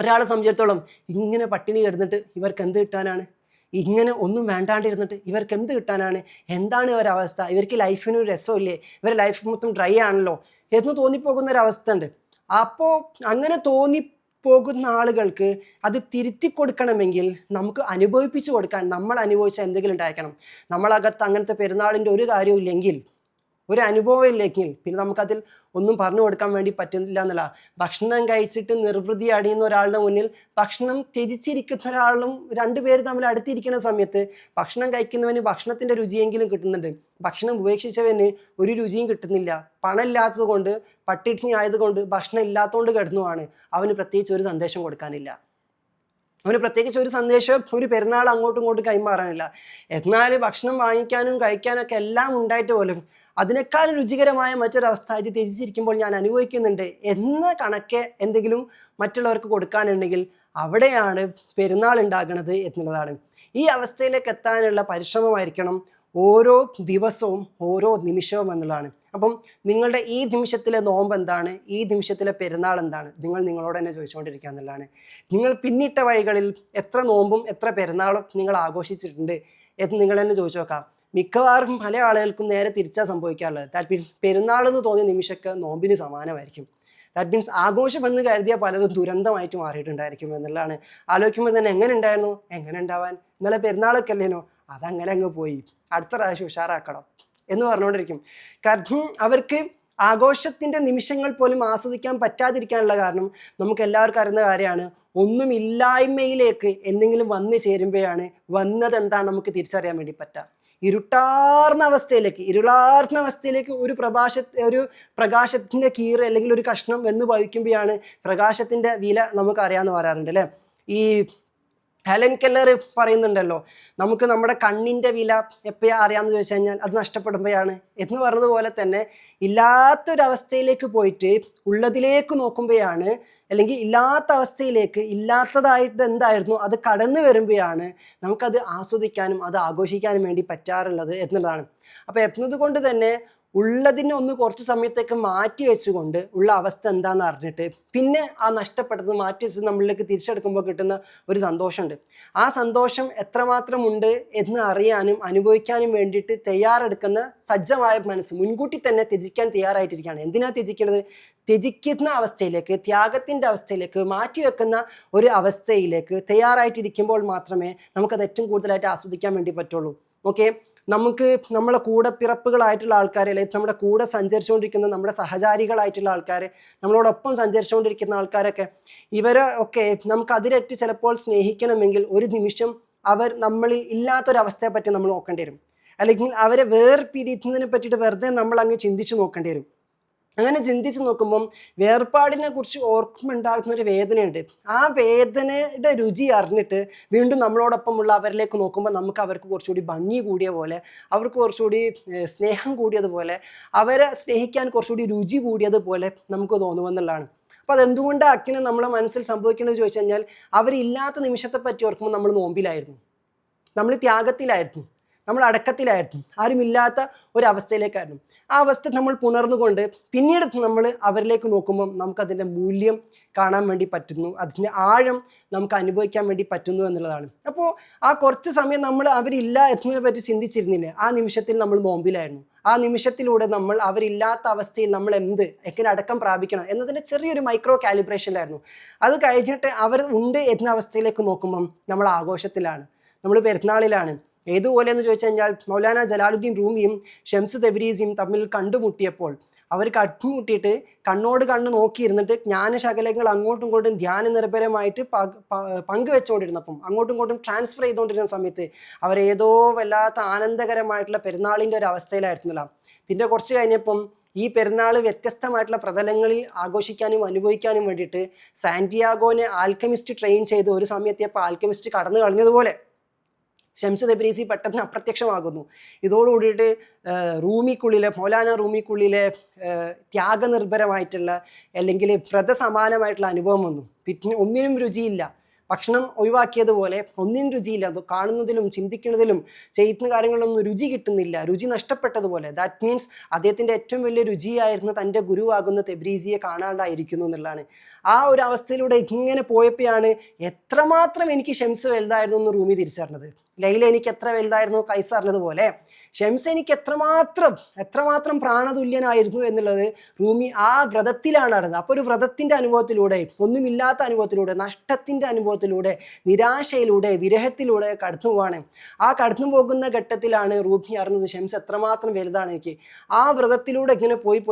ഒരാളെ സംബന്ധിച്ചിടത്തോളം ഇങ്ങനെ പട്ടിണി കിടന്നിട്ട് ഇവർക്ക് എന്ത് കിട്ടാനാണ്, ഇങ്ങനെ ഒന്നും വേണ്ടാണ്ടിരുന്നിട്ട് ഇവർക്ക് എന്ത് കിട്ടാനാണ്, എന്താണ് ഇവരവസ്ഥ, ഇവർക്ക് ലൈഫിനൊരു രസമില്ലേ, ഇവരുടെ ലൈഫ് മൊത്തം ഡ്രൈ ആണല്ലോ, എന്ന് തോന്നിപ്പോകുന്ന ഒരു അവസ്ഥ ഉണ്ട്. അപ്പോൾ അങ്ങനെ തോന്നിപ്പോകുന്ന ആളുകൾക്ക് അത് തിരുത്തി കൊടുക്കണമെങ്കിൽ നമുക്ക് അനുഭവിപ്പിച്ചു കൊടുക്കാൻ നമ്മൾ അനുഭവിച്ച എന്തെങ്കിലും ഉണ്ടായിരിക്കണം. നമ്മളകത്ത് അങ്ങനത്തെ പെരുന്നാളിൻ്റെ ഒരു കാര്യവും ഇല്ലെങ്കിൽ, ഒരു അനുഭവം ഇല്ലെങ്കിൽ പിന്നെ നമുക്കതിൽ ഒന്നും പറഞ്ഞു കൊടുക്കാൻ വേണ്ടി പറ്റുന്നില്ല എന്നുള്ള. ഭക്ഷണം കഴിച്ചിട്ട് നിർവൃതി അടിയുന്ന ഒരാളുടെ മുന്നിൽ ഭക്ഷണം ത്യജിച്ചിരിക്കുന്ന ഒരാളും രണ്ടുപേര് തമ്മിൽ അടുത്തിരിക്കുന്ന സമയത്ത് ഭക്ഷണം കഴിക്കുന്നവന് ഭക്ഷണത്തിൻ്റെ രുചിയെങ്കിലും കിട്ടുന്നുണ്ട്, ഭക്ഷണം ഉപേക്ഷിച്ചവന് ഒരു രുചിയും കിട്ടുന്നില്ല. പണം ഇല്ലാത്തത് കൊണ്ട്, പട്ടിണി ആയതുകൊണ്ട്, ഭക്ഷണം ഇല്ലാത്തതുകൊണ്ട് കിടന്നുമാണ്. അവന് പ്രത്യേകിച്ച് ഒരു സന്ദേശം കൊടുക്കാനില്ല. അവന് പ്രത്യേകിച്ച് ഒരു സന്ദേശം, ഒരു പെരുന്നാൾ അങ്ങോട്ടും ഇങ്ങോട്ടും കൈമാറാനില്ല. എന്നാൽ ഭക്ഷണം വാങ്ങിക്കാനും കഴിക്കാനൊക്കെ എല്ലാം ഉണ്ടായിട്ട് പോലും അതിനേക്കാൾ രുചികരമായ മറ്റൊരവസ്ഥ ഇത് ത്യജിച്ചിരിക്കുമ്പോൾ ഞാൻ അനുഭവിക്കുന്നുണ്ട് എന്ന കണക്കെ എന്തെങ്കിലും മറ്റുള്ളവർക്ക് കൊടുക്കാനുണ്ടെങ്കിൽ അവിടെയാണ് പെരുന്നാൾ ഉണ്ടാകുന്നത് എന്നുള്ളതാണ്. ഈ അവസ്ഥയിലേക്ക് എത്താനുള്ള പരിശ്രമമായിരിക്കണം ഓരോ ദിവസവും, ഓരോ നിമിഷവും എന്നുള്ളതാണ്. അപ്പം നിങ്ങളുടെ ഈ നിമിഷത്തിലെ നോമ്പ് എന്താണ്, ഈ നിമിഷത്തിലെ പെരുന്നാൾ എന്താണ്, നിങ്ങൾ നിങ്ങളോട് തന്നെ ചോദിച്ചുകൊണ്ടിരിക്കുക എന്നുള്ളതാണ്. നിങ്ങൾ പിന്നിട്ട വഴികളിൽ എത്ര നോമ്പും എത്ര പെരുന്നാളും നിങ്ങൾ ആഘോഷിച്ചിട്ടുണ്ട് എന്ന് നിങ്ങൾ തന്നെ ചോദിച്ചു നോക്കാം. മിക്കവാറും പല ആളുകൾക്കും നേരെ തിരിച്ചാ സംഭവിക്കാറുള്ളത്. ദാറ്റ് മീൻസ് പെരുന്നാൾ എന്ന് തോന്നിയ നിമിഷമൊക്കെ നോമ്പിന് സമാനമായിരിക്കും. ദാറ്റ് മീൻസ് ആഘോഷം എന്ന് കരുതിയ പലതും ദുരന്തമായിട്ട് മാറിയിട്ടുണ്ടായിരിക്കും എന്നുള്ളതാണ്. ആലോചിക്കുമ്പോൾ തന്നെ എങ്ങനെ ഉണ്ടായിരുന്നു, എങ്ങനെ ഉണ്ടാവാൻ, ഇന്നലെ പെരുന്നാളൊക്കെ അല്ലേനോ, അതങ്ങനെ അങ്ങ് പോയി, അടുത്ത പ്രാവശ്യം ഉഷാറാക്കണം എന്ന് പറഞ്ഞുകൊണ്ടിരിക്കും. കാരണം അവർക്ക് ആഘോഷത്തിൻ്റെ നിമിഷങ്ങൾ പോലും ആസ്വദിക്കാൻ പറ്റാതിരിക്കാനുള്ള കാരണം നമുക്ക് എല്ലാവർക്കും അറിയുന്ന കാര്യമാണ്. ഒന്നുമില്ലായ്മയിലേക്ക് എന്തെങ്കിലും വന്നു ചേരുമ്പോഴാണ് വന്നതെന്താ നമുക്ക് തിരിച്ചറിയാൻ വേണ്ടി പറ്റുക. ഇരുളാർന്ന അവസ്ഥയിലേക്ക് ഒരു പ്രകാശത്തിൻ്റെ കീറ് അല്ലെങ്കിൽ ഒരു കഷ്ണം എന്ന് ഭവിക്കുമ്പോഴാണ് പ്രകാശത്തിൻ്റെ വില നമുക്ക് അറിയാമെന്ന് പറയാറുണ്ട് അല്ലേ. ഈ ഹെലൻ കെല്ലർ പറയുന്നുണ്ടല്ലോ, നമുക്ക് നമ്മുടെ കണ്ണിൻ്റെ വില എപ്പോഴാണ് അറിയാമെന്ന് ചോദിച്ചു കഴിഞ്ഞാൽ അത് നഷ്ടപ്പെടുമ്പോഴാണ് എന്ന് പറഞ്ഞതുപോലെ തന്നെ ഇല്ലാത്തൊരവസ്ഥയിലേക്ക് പോയിട്ട് ഉള്ളതിലേക്ക് നോക്കുമ്പോഴാണ്, അല്ലെങ്കിൽ ഇല്ലാത്ത അവസ്ഥയിലേക്ക് ഇല്ലാത്തതായിട്ട് എന്തായിരുന്നു അത് കടന്നു വരുമ്പോഴാണ് നമുക്കത് ആസ്വദിക്കാനും അത് ആഘോഷിക്കാനും വേണ്ടി പറ്റാറുള്ളത് എന്നുള്ളതാണ്. അപ്പോൾ എന്നതുകൊണ്ട് തന്നെ ഉള്ളതിനെ ഒന്ന് കുറച്ച് സമയത്തേക്ക് മാറ്റി വെച്ചുകൊണ്ട് ഉള്ള അവസ്ഥ എന്താണെന്ന് അറിഞ്ഞിട്ട് പിന്നെ ആ നഷ്ടപ്പെട്ടത് മാറ്റി വെച്ച് നമ്മളിലേക്ക് തിരിച്ചെടുക്കുമ്പോൾ കിട്ടുന്ന ഒരു സന്തോഷമുണ്ട്. ആ സന്തോഷം എത്രമാത്രം ഉണ്ട് എന്ന് അറിയാനും അനുഭവിക്കാനും വേണ്ടിയിട്ട് തയ്യാറെടുക്കുന്ന സജ്ജമായ മനസ്സ് മുൻകൂട്ടി തന്നെ ത്യജിക്കാൻ തയ്യാറായിട്ടിരിക്കുകയാണ്. എന്തിനാ ത്യജിക്കുന്നത്? ത്യജിക്കുന്ന അവസ്ഥയിലേക്ക്, ത്യാഗത്തിൻ്റെ അവസ്ഥയിലേക്ക്, മാറ്റിവെക്കുന്ന ഒരു അവസ്ഥയിലേക്ക് തയ്യാറായിട്ടിരിക്കുമ്പോൾ മാത്രമേ നമുക്കത് ഏറ്റവും കൂടുതലായിട്ട് ആസ്വദിക്കാൻ വേണ്ടി പറ്റുള്ളൂ. ഓക്കെ, നമുക്ക് നമ്മളെ കൂടെ പിറപ്പുകളായിട്ടുള്ള ആൾക്കാരെ, അല്ലെങ്കിൽ നമ്മുടെ കൂടെ സഞ്ചരിച്ചുകൊണ്ടിരിക്കുന്ന നമ്മുടെ സഹചാരികളായിട്ടുള്ള ആൾക്കാരെ, നമ്മളോടൊപ്പം സഞ്ചരിച്ചുകൊണ്ടിരിക്കുന്ന ആൾക്കാരൊക്കെ, ഇവരെ ഒക്കെ നമുക്ക് അതിരറ്റ് ചിലപ്പോൾ സ്നേഹിക്കണമെങ്കിൽ ഒരു നിമിഷം അവർ നമ്മളിൽ ഇല്ലാത്തൊരവസ്ഥയെ പറ്റി നമ്മൾ നോക്കേണ്ടി വരും. അല്ലെങ്കിൽ അവരെ വേർപിരിയുന്നതിനെ പറ്റിയിട്ട് വെറുതെ നമ്മൾ അങ്ങ് ചിന്തിച്ചു നോക്കേണ്ടി വരും. അങ്ങനെ ചിന്തിച്ച് നോക്കുമ്പം വേർപാടിനെ കുറിച്ച് ഓർക്കുമ്പോണ്ടാകുന്ന ഒരു വേദനയുണ്ട്. ആ വേദനയുടെ രുചി അറിഞ്ഞിട്ട് വീണ്ടും നമ്മളോടൊപ്പമുള്ള അവരിലേക്ക് നോക്കുമ്പോൾ നമുക്ക് അവർക്ക് കുറച്ചുകൂടി ഭംഗി കൂടിയ പോലെ, അവർക്ക് കുറച്ചുകൂടി സ്നേഹം കൂടിയതുപോലെ, അവരെ സ്നേഹിക്കാൻ കുറച്ചുകൂടി രുചി കൂടിയതുപോലെ നമുക്ക് തോന്നുമെന്നുള്ളതാണ്. അപ്പോൾ അതെന്തുകൊണ്ട് അക്കിനെ നമ്മളെ മനസ്സിൽ സംഭവിക്കണമെന്ന് ചോദിച്ചു കഴിഞ്ഞാൽ, അവരില്ലാത്ത നിമിഷത്തെ പറ്റി ഓർക്കുമ്പോൾ നമ്മൾ നോമ്പിലായിരുന്നു, നമ്മൾ ത്യാഗത്തിലായിരുന്നു, നമ്മൾ അടക്കത്തിലായിരുന്നു, ആരുമില്ലാത്ത ഒരവസ്ഥയിലേക്കായിരുന്നു. ആ അവസ്ഥ നമ്മൾ പുണർന്നുകൊണ്ട് പിന്നീട് നമ്മൾ അവരിലേക്ക് നോക്കുമ്പം നമുക്കതിൻ്റെ മൂല്യം കാണാൻ വേണ്ടി പറ്റുന്നു, അതിൻ്റെ ആഴം നമുക്ക് അനുഭവിക്കാൻ വേണ്ടി പറ്റുന്നു എന്നുള്ളതാണ്. അപ്പോൾ ആ കുറച്ച് സമയം നമ്മൾ അവരില്ല എന്നതിനെ പറ്റി ചിന്തിച്ചിരുന്നില്ലേ, ആ നിമിഷത്തിൽ നമ്മൾ നോമ്പിലായിരുന്നു. ആ നിമിഷത്തിലൂടെ നമ്മൾ അവരില്ലാത്ത അവസ്ഥയിൽ നമ്മൾ എങ്ങനെ അടക്കം പ്രാപിക്കണം എന്നതിൻ്റെ ചെറിയൊരു മൈക്രോ കാലിബ്രേഷനിലായിരുന്നു. അത് കഴിഞ്ഞിട്ട് അവർ ഉണ്ട് എന്ന അവസ്ഥയിലേക്ക് നോക്കുമ്പം നമ്മൾ ആഘോഷത്തിലാണ്, നമ്മൾ പെരുന്നാളിലാണ്. ഏതുപോലെ എന്ന് ചോദിച്ചു കഴിഞ്ഞാൽ, മൗലാന ജലാലുദ്ദീൻ റൂമിയും ഷംസ് തബ്രീസിയും തമ്മിൽ കണ്ടുമുട്ടിയപ്പോൾ അവർ കണ്ടുമുട്ടിയിട്ട് കണ്ണോട് കണ്ണ് നോക്കിയിരുന്നിട്ട് ജ്ഞാനശകലങ്ങൾ അങ്ങോട്ടും ഇങ്ങോട്ടും ധ്യാന നിർഭരമായിട്ട് പങ്കുവെച്ചുകൊണ്ടിരുന്നപ്പം, അങ്ങോട്ടും ഇങ്ങോട്ടും ട്രാൻസ്ഫർ ചെയ്തുകൊണ്ടിരുന്ന സമയത്ത് അവരേതോ വല്ലാത്ത ആനന്ദകരമായിട്ടുള്ള പെരുന്നാളിൻ്റെ ഒരു അവസ്ഥയിലായിരുന്നില്ല. പിന്നെ കുറച്ച് കഴിഞ്ഞപ്പം ഈ പെരുന്നാൾ വ്യത്യസ്തമായിട്ടുള്ള പ്രതലങ്ങളിൽ ആഘോഷിക്കാനും അനുഭവിക്കാനും വേണ്ടിയിട്ട് സാന്റിയാഗോനെ ആൽക്കമിസ്റ്റ് ട്രെയിൻ ചെയ്ത് ഒരു സമയത്തിയപ്പോൾ ആൽക്കമിസ്റ്റ് കടന്നു കളഞ്ഞതുപോലെ ഷംസ് തബ്രീസി പെട്ടെന്ന് അപ്രത്യക്ഷമാകുന്നു. ഇതോടുകൂടിയിട്ട് മൗലാന റൂമിക്കുള്ളിലെ ത്യാഗനിർഭരമായിട്ടുള്ള അല്ലെങ്കിൽ വ്രതസമാനമായിട്ടുള്ള അനുഭവം വന്നു. പിന്നെ ഒന്നിനും രുചിയില്ല, ഭക്ഷണം ഒഴിവാക്കിയതുപോലെ ഒന്നിനും രുചിയില്ല, അത് കാണുന്നതിലും ചിന്തിക്കുന്നതിലും ചെയ്യുന്ന കാര്യങ്ങളൊന്നും രുചി കിട്ടുന്നില്ല, രുചി നഷ്ടപ്പെട്ടതുപോലെ. ദാറ്റ് മീൻസ് അദ്ദേഹത്തിൻ്റെ ഏറ്റവും വലിയ രുചിയായിരുന്ന തൻ്റെ ഗുരുവാകുന്ന തെബ്രീസിയെ കാണാണ്ടായിരിക്കുന്നു എന്നുള്ളതാണ്. ആ ഒരു അവസ്ഥയിലൂടെ ഇങ്ങനെ പോയപ്പോഴാണ് എത്രമാത്രം എനിക്ക് ഷംസ് വലുതായിരുന്നു എന്ന് റൂമി തിരിച്ചറിഞ്ഞത്. ലൈല എനിക്ക് എത്ര വലുതായിരുന്നു കൈസ അറിഞ്ഞതുപോലെ ഷംസ് എനിക്ക് എത്രമാത്രം പ്രാണതുല്യനായിരുന്നു എന്നുള്ളത് റൂമി ആ വ്രതത്തിലാണ് അറിഞ്ഞത്. അപ്പോൾ ഒരു വ്രതത്തിൻ്റെ അനുഭവത്തിലൂടെ, ഒന്നുമില്ലാത്ത അനുഭവത്തിലൂടെ, നഷ്ടത്തിൻ്റെ അനുഭവത്തിലൂടെ, നിരാശയിലൂടെ, വിരഹത്തിലൂടെ കടന്നു പോവാണ്. ആ കടന്നു പോകുന്ന ഘട്ടത്തിലാണ് റൂമി അറിഞ്ഞത് ഷംസ് എത്രമാത്രം വലുതാണ് എനിക്ക്. ആ വ്രതത്തിലൂടെ ഇങ്ങനെ പോയി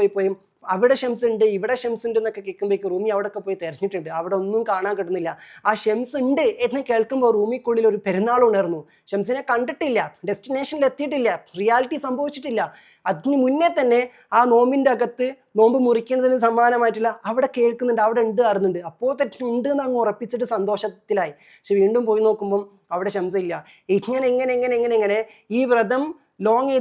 അവിടെ ഷംസ് ഉണ്ട്, ഇവിടെ ഷംസ് ഉണ്ട് എന്നൊക്കെ കേൾക്കുമ്പോഴേക്ക് റൂമി അവിടെയൊക്കെ പോയി തിരഞ്ഞിട്ടുണ്ട്. അവിടെ ഒന്നും കാണാൻ കിട്ടുന്നില്ല. ആ ഷംസ് ഉണ്ട് എന്ന് കേൾക്കുമ്പോൾ റൂമിക്കുള്ളിൽ ഒരു പെരുന്നാൾ ഉണർന്നു. ഷംസിനെ കണ്ടിട്ടില്ല, ഡെസ്റ്റിനേഷനിൽ എത്തിയിട്ടില്ല, റിയാലിറ്റി സംഭവിച്ചിട്ടില്ല. അതിന് മുന്നേ തന്നെ ആ നോമ്പിൻ്റെ അകത്ത് നോമ്പ് മുറിക്കുന്നതിന് സമാനമായിട്ടുള്ള അവിടെ കേൾക്കുന്നുണ്ട്, അവിടെ ഉണ്ട് അറിഞ്ഞുണ്ട്. അപ്പോൾ തെറ്റുണ്ട് എന്ന് അങ്ങ് ഉറപ്പിച്ചിട്ട് സന്തോഷത്തിലായി. പക്ഷെ വീണ്ടും പോയി നോക്കുമ്പം അവിടെ ഷംസ് ഇല്ല. ഇങ്ങനെ ഈ വ്രതം ലോങ്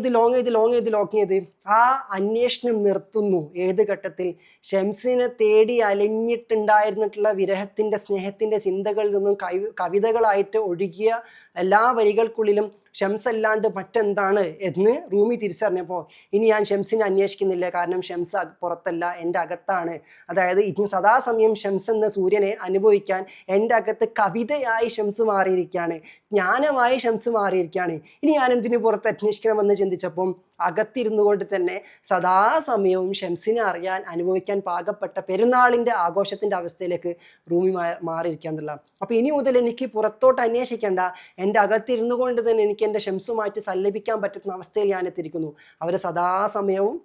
ചെയ്ത് ആ അന്വേഷണം നിർത്തുന്നു. ഏത് ഘട്ടത്തിൽ? ഷംസിനെ തേടി അലഞ്ഞിട്ടുണ്ടായിരുന്നിട്ടുള്ള വിരഹത്തിൻ്റെ സ്നേഹത്തിൻ്റെ ചിന്തകളിൽ നിന്നും കവിതകളായിട്ട് ഒഴുകിയ എല്ലാ വരികൾക്കുള്ളിലും ഷംസ് അല്ലാണ്ട് മറ്റെന്താണ് എന്ന് റൂമി തിരിച്ചറിഞ്ഞപ്പോൾ ഇനി ഞാൻ ഷംസിനെ അന്വേഷിക്കുന്നില്ല. കാരണം ഷംസ് പുറത്തല്ല, എൻ്റെ അകത്താണ്. അതായത് ഇനി സദാസമയം ഷംസ് എന്ന സൂര്യനെ അനുഭവിക്കാൻ എൻ്റെ അകത്ത് കവിതയായി ഷംസ് മാറിയിരിക്കുകയാണ്, ജ്ഞാനമായി ഷംസ് മാറിയിരിക്കുകയാണ്. ഇനി ഞാൻ എന്തിനു പുറത്ത് അന്വേഷിക്കണമെന്ന് ചിന്തിച്ചപ്പം അകത്തിരുന്നു കൊണ്ട് തന്നെ സദാസമയവും ഷംസിനെ അറിയാൻ, അനുഭവിക്കാൻ പാകപ്പെട്ട പെരുന്നാളിൻ്റെ ആഘോഷത്തിൻ്റെ അവസ്ഥയിലേക്ക് റൂമി മാറിയിരിക്കുക എന്നുള്ള. അപ്പോൾ ഇനി മുതൽ എനിക്ക് പുറത്തോട്ട് അന്വേഷിക്കേണ്ട, എൻ്റെ അകത്തിരുന്നു കൊണ്ട് തന്നെ എനിക്ക് എൻ്റെ ഷംസുമായിട്ട് സല്ലപിക്കാൻ പറ്റുന്ന അവസ്ഥയിൽ ഞാൻ എത്തിയിരിക്കുന്നു. അവർ സദാസമയവും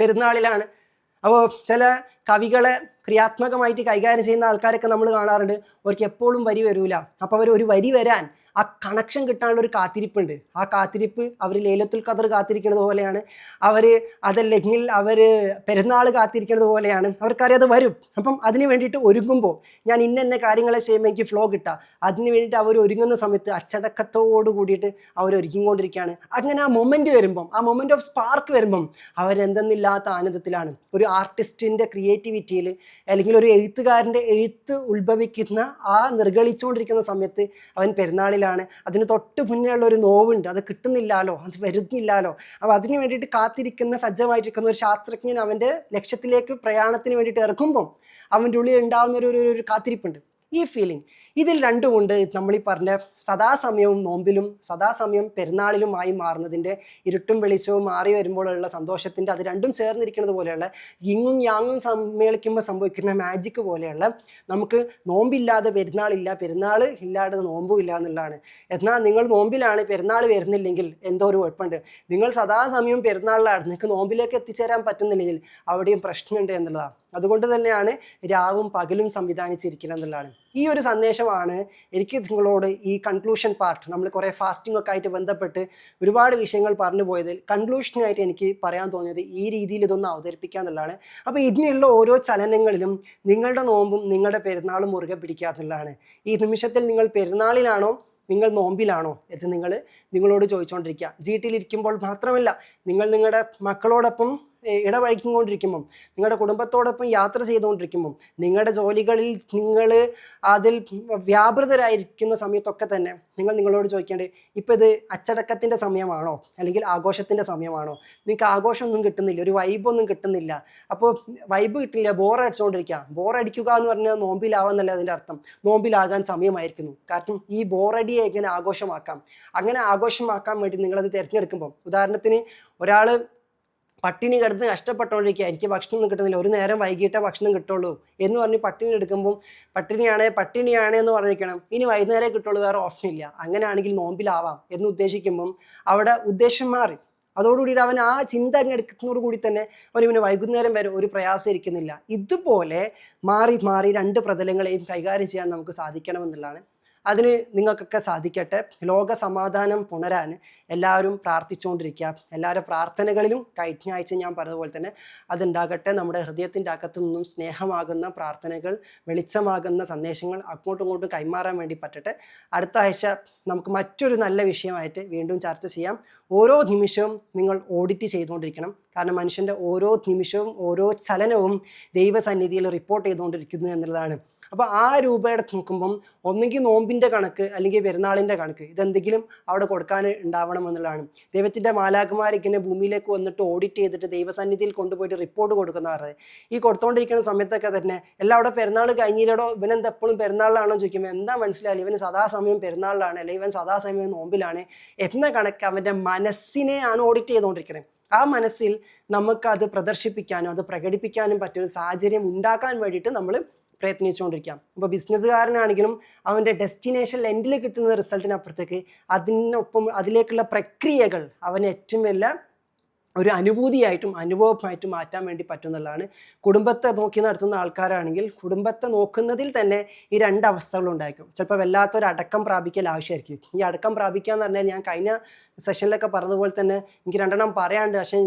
പെരുന്നാളിലാണ്. അപ്പോൾ ചില കവികളെ ക്രിയാത്മകമായിട്ട് കൈകാര്യം ചെയ്യുന്ന ആൾക്കാരൊക്കെ നമ്മൾ കാണാറുണ്ട്. അവർക്ക് എപ്പോഴും വരി വരൂല. അപ്പോൾ അവർ ഒരു വരി വരാൻ ആ കണക്ഷൻ കിട്ടാനുള്ള ഒരു കാത്തിരിപ്പുണ്ട്. ആ കാത്തിരിപ്പ് അവർ ലൈലത്തുൽ ഖദർ കാത്തിരിക്കുന്നത് പോലെയാണ്, അതല്ലെങ്കിൽ അവർ പെരുന്നാൾ കാത്തിരിക്കുന്നത് പോലെയാണ്. അവർക്കറിയാതെ വരും. അപ്പം അതിന് വേണ്ടിയിട്ട് ഒരുങ്ങുമ്പോൾ ഞാൻ ഇന്ന കാര്യങ്ങളെ ചെയ്യുമ്പോൾ എനിക്ക് ഫ്ലോ കിട്ടുക, അതിന് വേണ്ടിയിട്ട് അവർ ഒരുങ്ങുന്ന സമയത്ത് അച്ചടക്കത്തോട് കൂടിയിട്ട് അവർ ഒരുങ്ങിക്കൊണ്ടിരിക്കുകയാണ്. അങ്ങനെ ആ മൊമെൻറ്റ് വരുമ്പം, ആ മൊമെൻറ്റ് ഓഫ് സ്പാർക്ക് വരുമ്പം അവരെന്തെന്നില്ലാത്ത ആനന്ദത്തിലാണ്. ഒരു ആർട്ടിസ്റ്റിൻ്റെ ക്രിയേറ്റിവിറ്റിയിൽ അല്ലെങ്കിൽ ഒരു എഴുത്തുകാരൻ്റെ എഴുത്ത് ഉത്ഭവിക്കുന്ന ആ നിർഗളിച്ചുകൊണ്ടിരിക്കുന്ന സമയത്ത് അവൻ പെരുന്നാളിലാണ്. അതിന് തൊട്ട് മുന്നേ ഉള്ള ഒരു നോവുണ്ട്, അത് കിട്ടുന്നില്ലാലോ, അത് വരുന്നില്ലാലോ. അപ്പോൾ അതിന് വേണ്ടിയിട്ട് കാത്തിരിക്കുന്ന, സജ്ജമായിട്ടിരിക്കുന്ന ഒരു ശാസ്ത്രജ്ഞൻ അവൻ്റെ ലക്ഷ്യത്തിലേക്ക് പ്രയാണത്തിന് വേണ്ടിയിട്ട് ഇറക്കുമ്പം അവൻ്റെ ഉള്ളിൽ ഉണ്ടാകുന്ന ഒരു കാത്തിരിപ്പുണ്ട്. ഈ ഫീലിംഗ് ഇതിൽ രണ്ടുമുണ്ട്. നമ്മളീ പറഞ്ഞ സദാസമയവും നോമ്പിലും സദാസമയം പെരുന്നാളിലുമായി മാറുന്നതിൻ്റെ, ഇരുട്ടും വെളിച്ചവും മാറി വരുമ്പോഴുള്ള സന്തോഷത്തിൻ്റെ, അത് രണ്ടും ചേർന്നിരിക്കുന്നത് പോലെയുള്ള, യിങ്ങും യാങ്ങും സമ്മേളിക്കുമ്പോൾ സംഭവിക്കുന്ന മാജിക്ക് പോലെയുള്ള, നമുക്ക് നോമ്പില്ലാതെ പെരുന്നാളില്ല, പെരുന്നാൾ ഇല്ലാതെ നോമ്പും ഇല്ല എന്നുള്ളതാണ്. എന്നാൽ നിങ്ങൾ നോമ്പിലാണ്, പെരുന്നാൾ വരുന്നില്ലെങ്കിൽ എന്തോ ഒരു കുഴപ്പമുണ്ട്. നിങ്ങൾ സദാസമയം പെരുന്നാളിലാണ്, നിങ്ങൾക്ക് നോമ്പിലേക്ക് എത്തിച്ചേരാൻ പറ്റുന്നില്ലെങ്കിൽ അവിടെയും പ്രശ്നമുണ്ട് എന്നുള്ളതാണ്. അതുകൊണ്ട് തന്നെയാണ് രാവും പകലും സംവിധാനിച്ചിരിക്കുന്നത് എന്നുള്ളതാണ്. ഈ ഒരു സന്ദേശമാണ് എനിക്ക് നിങ്ങളോട് ഈ കൺക്ലൂഷൻ പാർട്ട്, നമ്മൾ കുറേ ഫാസ്റ്റിംഗ് ഒക്കെ ആയിട്ട് ബന്ധപ്പെട്ട് ഒരുപാട് വിഷയങ്ങൾ പറഞ്ഞു പോയതിൽ കൺക്ലൂഷനായിട്ട് എനിക്ക് പറയാൻ തോന്നിയത് ഈ രീതിയിൽ ഇതൊന്ന് അവതരിപ്പിക്കുക എന്നുള്ളതാണ്. അപ്പോൾ ഇതിനുള്ള ഓരോ ചലനങ്ങളിലും നിങ്ങളുടെ നോമ്പും നിങ്ങളുടെ പെരുന്നാളും മുറുകെ പിടിക്കുക എന്നുള്ളതാണ്. ഈ നിമിഷത്തിൽ നിങ്ങൾ പെരുന്നാളിലാണോ, നിങ്ങൾ നോമ്പിലാണോ എന്ന് നിങ്ങളോട് ചോദിച്ചുകൊണ്ടിരിക്കുക. ജീട്ടിലിരിക്കുമ്പോൾ മാത്രമല്ല, നിങ്ങൾ നിങ്ങളുടെ മക്കളോടൊപ്പം ഇടപഴകിക്കൊണ്ടിരിക്കുമ്പം, നിങ്ങളുടെ കുടുംബത്തോടൊപ്പം യാത്ര ചെയ്തുകൊണ്ടിരിക്കുമ്പം, നിങ്ങളുടെ ജോലികളിൽ നിങ്ങൾ അതിൽ വ്യാപൃതരായിരിക്കുന്ന സമയത്തൊക്കെ തന്നെ നിങ്ങളോട് ചോദിക്കേണ്ടത്, ഇപ്പോൾ ഇത് അച്ചടക്കത്തിൻ്റെ സമയമാണോ അല്ലെങ്കിൽ ആഘോഷത്തിൻ്റെ സമയമാണോ? നിങ്ങൾക്ക് ആഘോഷമൊന്നും കിട്ടുന്നില്ല, ഒരു വൈബൊന്നും കിട്ടുന്നില്ല. അപ്പോൾ വൈബ് കിട്ടില്ല, ബോറടിച്ചുകൊണ്ടിരിക്കുക. ബോറടിക്കുക എന്ന് പറഞ്ഞാൽ നോമ്പിലാവാന്നല്ല അതിൻ്റെ അർത്ഥം. നോമ്പിലാകാൻ സമയമായിരിക്കുന്നു. കാരണം ഈ ബോറടിയെ എങ്ങനെ ആഘോഷമാക്കാം, അങ്ങനെ ആഘോഷമാക്കാൻ വേണ്ടി നിങ്ങളത് തിരഞ്ഞെടുക്കുമ്പം, ഉദാഹരണത്തിന് ഒരാൾ പട്ടിണി കിടന്ന് കഷ്ടപ്പെട്ടുകൊണ്ടിരിക്കുക, എനിക്ക് ഭക്ഷണമൊന്നും കിട്ടുന്നില്ല, ഒരു നേരം വൈകിട്ടേ ഭക്ഷണം കിട്ടുള്ളൂ എന്ന് പറഞ്ഞ് പട്ടിണി എടുക്കുമ്പം പട്ടിണിയാണ് എന്ന് പറഞ്ഞിരിക്കണം, ഇനി വൈകുന്നേരം കിട്ടുള്ളൂ, വേറെ ഓപ്ഷൻ ഇല്ല, അങ്ങനെയാണെങ്കിൽ നോമ്പിലാവാം എന്ന് ഉദ്ദേശിക്കുമ്പം അവിടെ ഉദ്ദേശം മാറി. അതോടുകൂടിയിട്ട് അവൻ ആ ചിന്ത അങ്ങ് എടുക്കുന്നതോടു കൂടി തന്നെ അവന് വൈകുന്നേരം വരെ ഒരു പ്രയാസം ഇരിക്കുന്നില്ല. ഇതുപോലെ മാറി രണ്ട് പ്രതലങ്ങളെയും കൈകാര്യം ചെയ്യാൻ നമുക്ക് സാധിക്കണമെന്നുള്ളതാണ്. അതിന് നിങ്ങൾക്കൊക്കെ സാധിക്കട്ടെ. ലോക സമാധാനം പുണരാൻ എല്ലാവരും പ്രാർത്ഥിച്ചുകൊണ്ടിരിക്കുക. എല്ലാവരുടെ പ്രാർത്ഥനകളിലും കഴിഞ്ഞ ആഴ്ച ഞാൻ പറഞ്ഞതുപോലെ തന്നെ അതുണ്ടാകട്ടെ. നമ്മുടെ ഹൃദയത്തിൻ്റെ അകത്തു നിന്നും സ്നേഹമാകുന്ന പ്രാർത്ഥനകൾ, വെളിച്ചമാകുന്ന സന്ദേശങ്ങൾ അങ്ങോട്ടും ഇങ്ങോട്ടും കൈമാറാൻ വേണ്ടി പറ്റട്ടെ. അടുത്ത ആഴ്ച നമുക്ക് മറ്റൊരു നല്ല വിഷയമായിട്ട് വീണ്ടും ചർച്ച ചെയ്യാം. ഓരോ നിമിഷവും നിങ്ങൾ ഓഡിറ്റ് ചെയ്തുകൊണ്ടിരിക്കണം. കാരണം മനുഷ്യൻ്റെ ഓരോ നിമിഷവും ഓരോ ചലനവും ദൈവസന്നിധിയിൽ റിപ്പോർട്ട് ചെയ്തുകൊണ്ടിരിക്കുന്നു എന്നുള്ളതാണ്. അപ്പോൾ ആ രൂപയുടെ നോക്കുമ്പം ഒന്നെങ്കിൽ നോമ്പിൻ്റെ കണക്ക് അല്ലെങ്കിൽ പെരുന്നാളിൻ്റെ കണക്ക് ഇതെന്തെങ്കിലും അവിടെ കൊടുക്കാൻ ഉണ്ടാവണം എന്നുള്ളതാണ്. ദൈവത്തിൻ്റെ മാലാഖമാർ ഇങ്ങനെ ഭൂമിയിലേക്ക് വന്നിട്ട് ഓഡിറ്റ് ചെയ്തിട്ട് ദൈവസന്നിധിയിൽ കൊണ്ടുപോയിട്ട് റിപ്പോർട്ട് കൊടുക്കുന്ന പറഞ്ഞത്. ഈ കൊടുത്തുകൊണ്ടിരിക്കുന്ന സമയത്തൊക്കെ തന്നെ എല്ലാം അവിടെ പെരുന്നാൾ കഴിഞ്ഞില്ലടോ, ഇവനെന്താ എപ്പോഴും പെരുന്നാളിലാണോ ചോദിക്കുമ്പോൾ എന്താ മനസ്സിലായില്ല, ഇവന് സദാസമയം പെരുന്നാളിലാണ് അല്ലെങ്കിൽ ഇവൻ സദാസമയം നോമ്പിലാണ് എന്ന കണക്ക് അവൻ്റെ മനസ്സിനെയാണ് ഓഡിറ്റ് ചെയ്തുകൊണ്ടിരിക്കുന്നത്. ആ മനസ്സിൽ നമുക്കത് പ്രദർശിപ്പിക്കാനും അത് പ്രകടിപ്പിക്കാനും പറ്റിയൊരു സാഹചര്യം ഉണ്ടാക്കാൻ വേണ്ടിയിട്ട് നമ്മൾ പ്രയത്നിച്ചുകൊണ്ടിരിക്കാം. അപ്പോൾ ബിസിനസ്സുകാരനാണെങ്കിലും അവൻ്റെ ഡെസ്റ്റിനേഷൻ എൻഡിൽ കിട്ടുന്ന റിസൾട്ടിനപ്പുറത്തേക്ക് അതിനൊപ്പം അതിലേക്കുള്ള പ്രക്രിയകൾ അവന് ഏറ്റവും വലിയ ഒരു അനുഭൂതിയായിട്ടും അനുഭവമായിട്ടും മാറ്റാൻ വേണ്ടി പറ്റുന്നതാണ്. കുടുംബത്തെ നോക്കി നടത്തുന്ന ആൾക്കാരാണെങ്കിൽ കുടുംബത്തെ നോക്കുന്നതിൽ തന്നെ ഈ രണ്ട് അവസ്ഥകളുണ്ടായിരിക്കും. ചിലപ്പോൾ വല്ലാത്തൊരു അടക്കം പ്രാപിക്കൽ ആവശ്യമായിരിക്കും. ഈ അടക്കം പ്രാപിക്കുക എന്ന് പറഞ്ഞാൽ ഞാൻ കഴിഞ്ഞ സെഷനിലൊക്കെ പറഞ്ഞതുപോലെ തന്നെ എനിക്ക് രണ്ടെണ്ണം പറയാണ്ട്, പക്ഷേ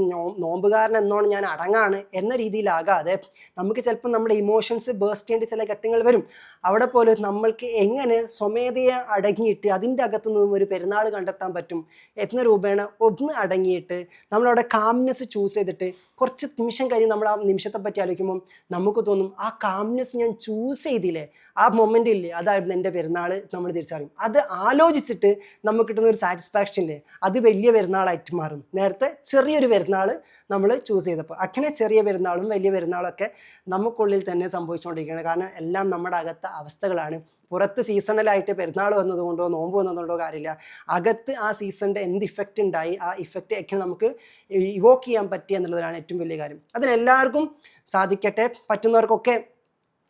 നോമ്പുകാരൻ എന്നോണം ഞാൻ അടങ്ങാണ് എന്ന രീതിയിലാകാതെ നമുക്ക് ചിലപ്പോൾ നമ്മുടെ ഇമോഷൻസ് ബേസ്റ്റ് ചെയ്യേണ്ട ചില ഘട്ടങ്ങൾ വരും. അവിടെ പോലും നമ്മൾക്ക് എങ്ങനെ സ്വമേധയെ അടങ്ങിയിട്ട് അതിൻ്റെ അകത്തു നിന്നും ഒരു പെരുന്നാൾ കണ്ടെത്താൻ പറ്റും എന്ന രൂപേണ ഒന്ന് അടങ്ങിയിട്ട് നമ്മളവിടെ കാംനെസ് ചൂസ് ചെയ്തിട്ട് കുറച്ച് നിമിഷം കഴിഞ്ഞ് നമ്മൾ ആ നിമിഷത്തെ പറ്റി ആലോചിക്കുമ്പം നമുക്ക് തോന്നും ആ കാംനെസ് ഞാൻ ചൂസ് ചെയ്തില്ലേ, ആ മൊമെൻ്റ് ഇല്ലേ, അതായിരുന്നു എൻ്റെ പെരുന്നാൾ നമ്മൾ തിരിച്ചറിയും. അത് ആലോചിച്ചിട്ട് നമുക്ക് കിട്ടുന്ന ഒരു സാറ്റിസ്ഫാക്ഷൻ ഇല്ലേ, അത് വലിയ പെരുന്നാളായിട്ട് മാറും. നേരത്തെ ചെറിയൊരു പെരുന്നാൾ നമ്മൾ ചൂസ് ചെയ്തപ്പോൾ അങ്ങനെ ചെറിയ പെരുന്നാളും വലിയ പെരുന്നാളൊക്കെ നമുക്കുള്ളിൽ തന്നെ സംഭവിച്ചുകൊണ്ടിരിക്കുകയാണ്. കാരണം എല്ലാം നമ്മുടെ അകത്തെ അവസ്ഥകളാണ്. പുറത്ത് സീസണലായിട്ട് പെരുന്നാൾ വന്നതുകൊണ്ടോ നോമ്പ് വന്നതുകൊണ്ടോ കാര്യമില്ല. അകത്ത് ആ സീസണിൻ്റെ എന്ത് ഇഫക്റ്റ് ഉണ്ടായി ആ ഇഫക്റ്റ് ഒക്കെ നമുക്ക് ഇവോക്ക് ചെയ്യാൻ പറ്റുക എന്നുള്ളതാണ് ഏറ്റവും വലിയ കാര്യം. അതിനെല്ലാവർക്കും സാധിക്കട്ടെ. പറ്റുന്നവർക്കൊക്കെ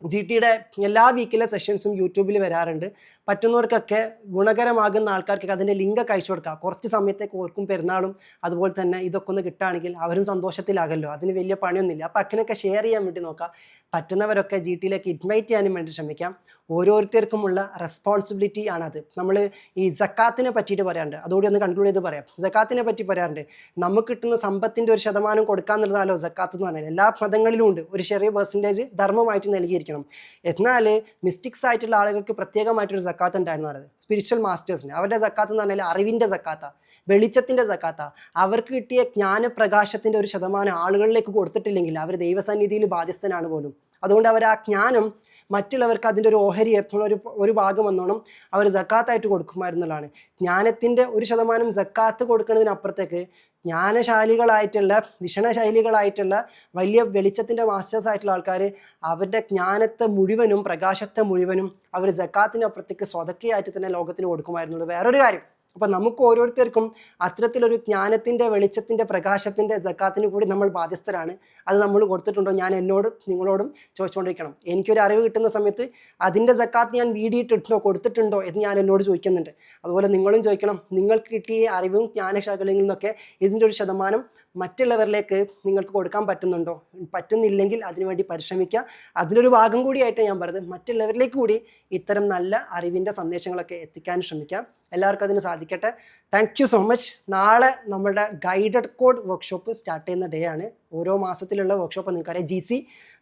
GTയുടെ എല്ലാ വീക്കിലെ സെഷൻസും യൂട്യൂബിൽ വരാറുണ്ട്. പറ്റുന്നവർക്കൊക്കെ ഗുണകരമാകുന്ന ആൾക്കാർക്കൊക്കെ അതിൻ്റെ ലിങ്കൊക്കെ അയച്ചു കൊടുക്കുക. കുറച്ച് സമയത്തേക്ക് ഓർക്കും പെരുന്നാളും അതുപോലെ തന്നെ ഇതൊക്കെ ഒന്ന് കിട്ടുകയാണെങ്കിൽ അവരും സന്തോഷത്തിലാകല്ലോ. അതിന് വലിയ പണിയൊന്നുമില്ല. അപ്പോൾ അങ്ങനെയൊക്കെ ഷെയർ ചെയ്യാൻ വേണ്ടി നോക്കുക. പറ്റുന്നവരൊക്കെ GTയിലേക്ക് ഇൻവൈറ്റ് ചെയ്യാനും വേണ്ടി ശ്രമിക്കാം. ഓരോരുത്തർക്കുമുള്ള റെസ്പോൺസിബിലിറ്റി ആണത്. നമ്മൾ ഈ സക്കാത്തിനെ പറ്റിയിട്ട് പറയാറുണ്ട്, അതോടെ ഒന്ന് കൺക്ലൂഡ് ചെയ്ത് പറയാം. സക്കാത്തിനെ പറ്റി പറയാറുണ്ട്, നമുക്ക് കിട്ടുന്ന സമ്പത്തിൻ്റെ 1% കൊടുക്കാമെന്നുള്ളതാലോ സക്കാത്ത് എന്ന് പറഞ്ഞാൽ. എല്ലാ മതങ്ങളിലും ഉണ്ട് ഒരു ചെറിയ പെർസെൻറ്റേജ് ധർമ്മമായിട്ട് നൽകിയിരിക്കണം. എന്നാൽ മിസ്റ്റിക്സ് ആയിട്ടുള്ള ആളുകൾക്ക് പ്രത്യേകമായിട്ടൊരു സക്കാത്ത് ഉണ്ടായിരുന്നു പറയുന്നത്. സ്പിരിച്വൽ മാസ്റ്റേഴ്സിന് അവരുടെ സക്കാത്ത് എന്ന് പറഞ്ഞാൽ അറിവിൻ്റെ സക്കാത്താണ്, വെളിച്ചത്തിൻ്റെ സക്കാത്താണ്. അവർക്ക് കിട്ടിയ ജ്ഞാനപ്രകാശത്തിൻ്റെ 1% ആളുകളിലേക്ക് കൊടുത്തിട്ടില്ലെങ്കിൽ അവർ ദൈവസന്നിധിയിൽ ബാധ്യസ്ഥനാണ് പോലും. അതുകൊണ്ട് അവർ ആ ജ്ഞാനം മറ്റുള്ളവർക്ക് അതിൻ്റെ ഒരു ഓഹരി എത്തുന്ന ഒരു ഭാഗം വന്നോണം അവർ സക്കാത്തായിട്ട് കൊടുക്കുമായിരുന്നുള്ളതാണ്. ജ്ഞാനത്തിൻ്റെ 1% സക്കാത്ത് കൊടുക്കുന്നതിനപ്പുറത്തേക്ക് ജ്ഞാനശാലികളായിട്ടുള്ള വിഷണശൈലികളായിട്ടുള്ള വലിയ വെളിച്ചത്തിൻ്റെ മാസ്റ്റേഴ്സ് ആയിട്ടുള്ള ആൾക്കാർ അവരുടെ ജ്ഞാനത്തെ മുഴുവനും പ്രകാശത്തെ മുഴുവനും അവർ സക്കാത്തിനപ്പുറത്തേക്ക് സ്വതക്കയായിട്ട് തന്നെ ലോകത്തിന് കൊടുക്കുമായിരുന്നുള്ളൂ. വേറൊരു കാര്യം, അപ്പോൾ നമുക്ക് ഓരോരുത്തർക്കും അത്തരത്തിലൊരു ജ്ഞാനത്തിൻ്റെ വെളിച്ചത്തിൻ്റെ പ്രകാശത്തിൻ്റെ സക്കാത്തിന് കൂടി നമ്മൾ ബാധ്യസ്ഥരാണ്. അത് നമ്മൾ കൊടുത്തിട്ടുണ്ടോ? ഞാൻ എന്നോടും നിങ്ങളോടും ചോദിച്ചുകൊണ്ടിരിക്കണം. എനിക്കൊരു അറിവ് കിട്ടുന്ന സമയത്ത് അതിൻ്റെ സക്കാത്ത് ഞാൻ വീടിയിട്ടിട്ടോ കൊടുത്തിട്ടുണ്ടോ എന്ന് ഞാൻ എന്നോട് ചോദിക്കുന്നുണ്ട്. അതുപോലെ നിങ്ങളും ചോദിക്കണം, നിങ്ങൾക്ക് കിട്ടിയ അറിവും ജ്ഞാനശാഖകളിൽ നിന്നൊക്കെ ഇതിൻ്റെ 1% മറ്റുള്ളവരിലേക്ക് നിങ്ങൾക്ക് കൊടുക്കാൻ പറ്റുന്നുണ്ടോ? പറ്റുന്നില്ലെങ്കിൽ അതിനുവേണ്ടി പരിശ്രമിക്കുക. അതിനൊരു ഭാഗം കൂടിയായിട്ട് ഞാൻ പറഞ്ഞത് മറ്റുള്ളവരിലേക്ക് കൂടി ഇത്തരം നല്ല അറിവിൻ്റെ സന്ദേശങ്ങളൊക്കെ എത്തിക്കാൻ ശ്രമിക്കാം. എല്ലാവർക്കും അതിന് സാധിക്കട്ടെ. Thank you so much. നാളെ നമ്മുടെ ഗൈഡഡ് കോഡ് വർക്ക്ഷോപ്പ് സ്റ്റാർട്ട് ചെയ്യുന്ന ഡേ ആണ്. ഓരോ മാസത്തിലുള്ള വർക്ക്ഷോപ്പ് നിങ്ങൾക്കറിയാം. GC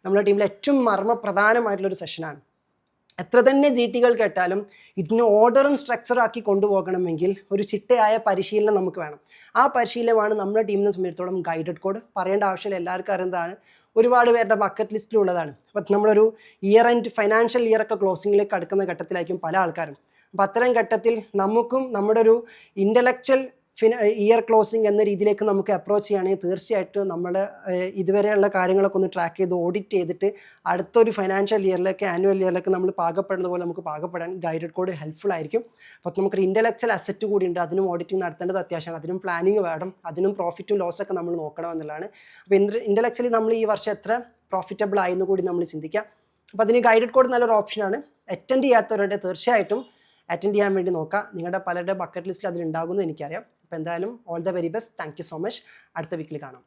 നമ്മുടെ ടീമിലെ ഏറ്റവും മർമ്മപ്രധാനമായിട്ടുള്ളൊരു സെഷനാണ്. എത്ര തന്നെ GTകൾ കേട്ടാലും ഇതിന് ഓർഡറും സ്ട്രക്ചറാക്കി കൊണ്ടുപോകണമെങ്കിൽ ഒരു ചിട്ടയായ പരിശീലനം നമുക്ക് വേണം. ആ പരിശീലനമാണ് നമ്മുടെ ടീമിനെ സംബന്ധിച്ചിടത്തോളം ഗൈഡഡ് കോഡ്. പറയേണ്ട ആവശ്യമില്ല, എല്ലാവർക്കും അറിയുന്നതാണ്. ഒരുപാട് പേരുടെ ബക്കറ്റ് ലിസ്റ്റിലുള്ളതാണ്. അപ്പം നമ്മളൊരു ഇയർ എൻഡ് ഫൈനാൻഷ്യൽ ഇയറൊക്കെ ക്ലോസിങ്ങിലേക്ക് അടുക്കുന്ന ഘട്ടത്തിലായിരിക്കും പല ആൾക്കാരും. അപ്പം അത്തരം ഘട്ടത്തിൽ നമുക്കും നമ്മുടെ ഒരു ഇൻ്റലക്ച്വൽ ഇയർ ക്ലോസിങ് എന്ന രീതിയിലേക്ക് നമുക്ക് അപ്രോച്ച് ചെയ്യുകയാണെങ്കിൽ തീർച്ചയായിട്ടും നമ്മൾ ഇതുവരെയുള്ള കാര്യങ്ങളൊക്കെ ഒന്ന് ട്രാക്ക് ചെയ്ത് ഓഡിറ്റ് ചെയ്തിട്ട് അടുത്തൊരു ഫൈനാൻഷ്യൽ ഇയറിലേക്ക് ആനുവൽ ഇയറിലേക്ക് നമ്മൾ പാകപ്പെടുന്ന പോലെ നമുക്ക് പാകപ്പെടാൻ ഗൈഡഡ് കോഡ് ഹെൽപ്ഫുൾ ആയിരിക്കും. അപ്പോൾ നമുക്കൊരു ഇൻ്റലക്ച്വൽ അസറ്റ് കൂടി ഉണ്ട്, അതിനും ഓഡിറ്റിംഗ് നടത്തേണ്ടത് അത്യാവശ്യമാണ്. അതിനും പ്ലാനിങ് വേണം, അതിനും പ്രോഫിറ്റും ലോസൊക്കെ നമ്മൾ നോക്കണം എന്നുള്ളതാണ്. അപ്പോൾ ഇൻ്റലക്ച്വലി നമ്മൾ ഈ വർഷം എത്ര പ്രോഫിറ്റബിൾ ആയെന്ന് കൂടി നമ്മൾ ചിന്തിക്കാം. അപ്പോൾ അതിന് ഗൈഡഡ് കോഡ് നല്ലൊരു ഓപ്ഷനാണ്. അറ്റൻഡ് ചെയ്യാത്തവരുടെ തീർച്ചയായിട്ടും അറ്റൻഡ് ചെയ്യാൻ വേണ്ടി നോക്കാം. നിങ്ങളുടെ പലരുടെ ബക്കറ്റ് ലിസ്റ്റിൽ അതിലുണ്ടാകുമെന്ന് എനിക്കറിയാം. അപ്പോൾ എന്തായാലും all the very best. Thank you so much. അടുത്ത വീക്കിൽ കാണാം.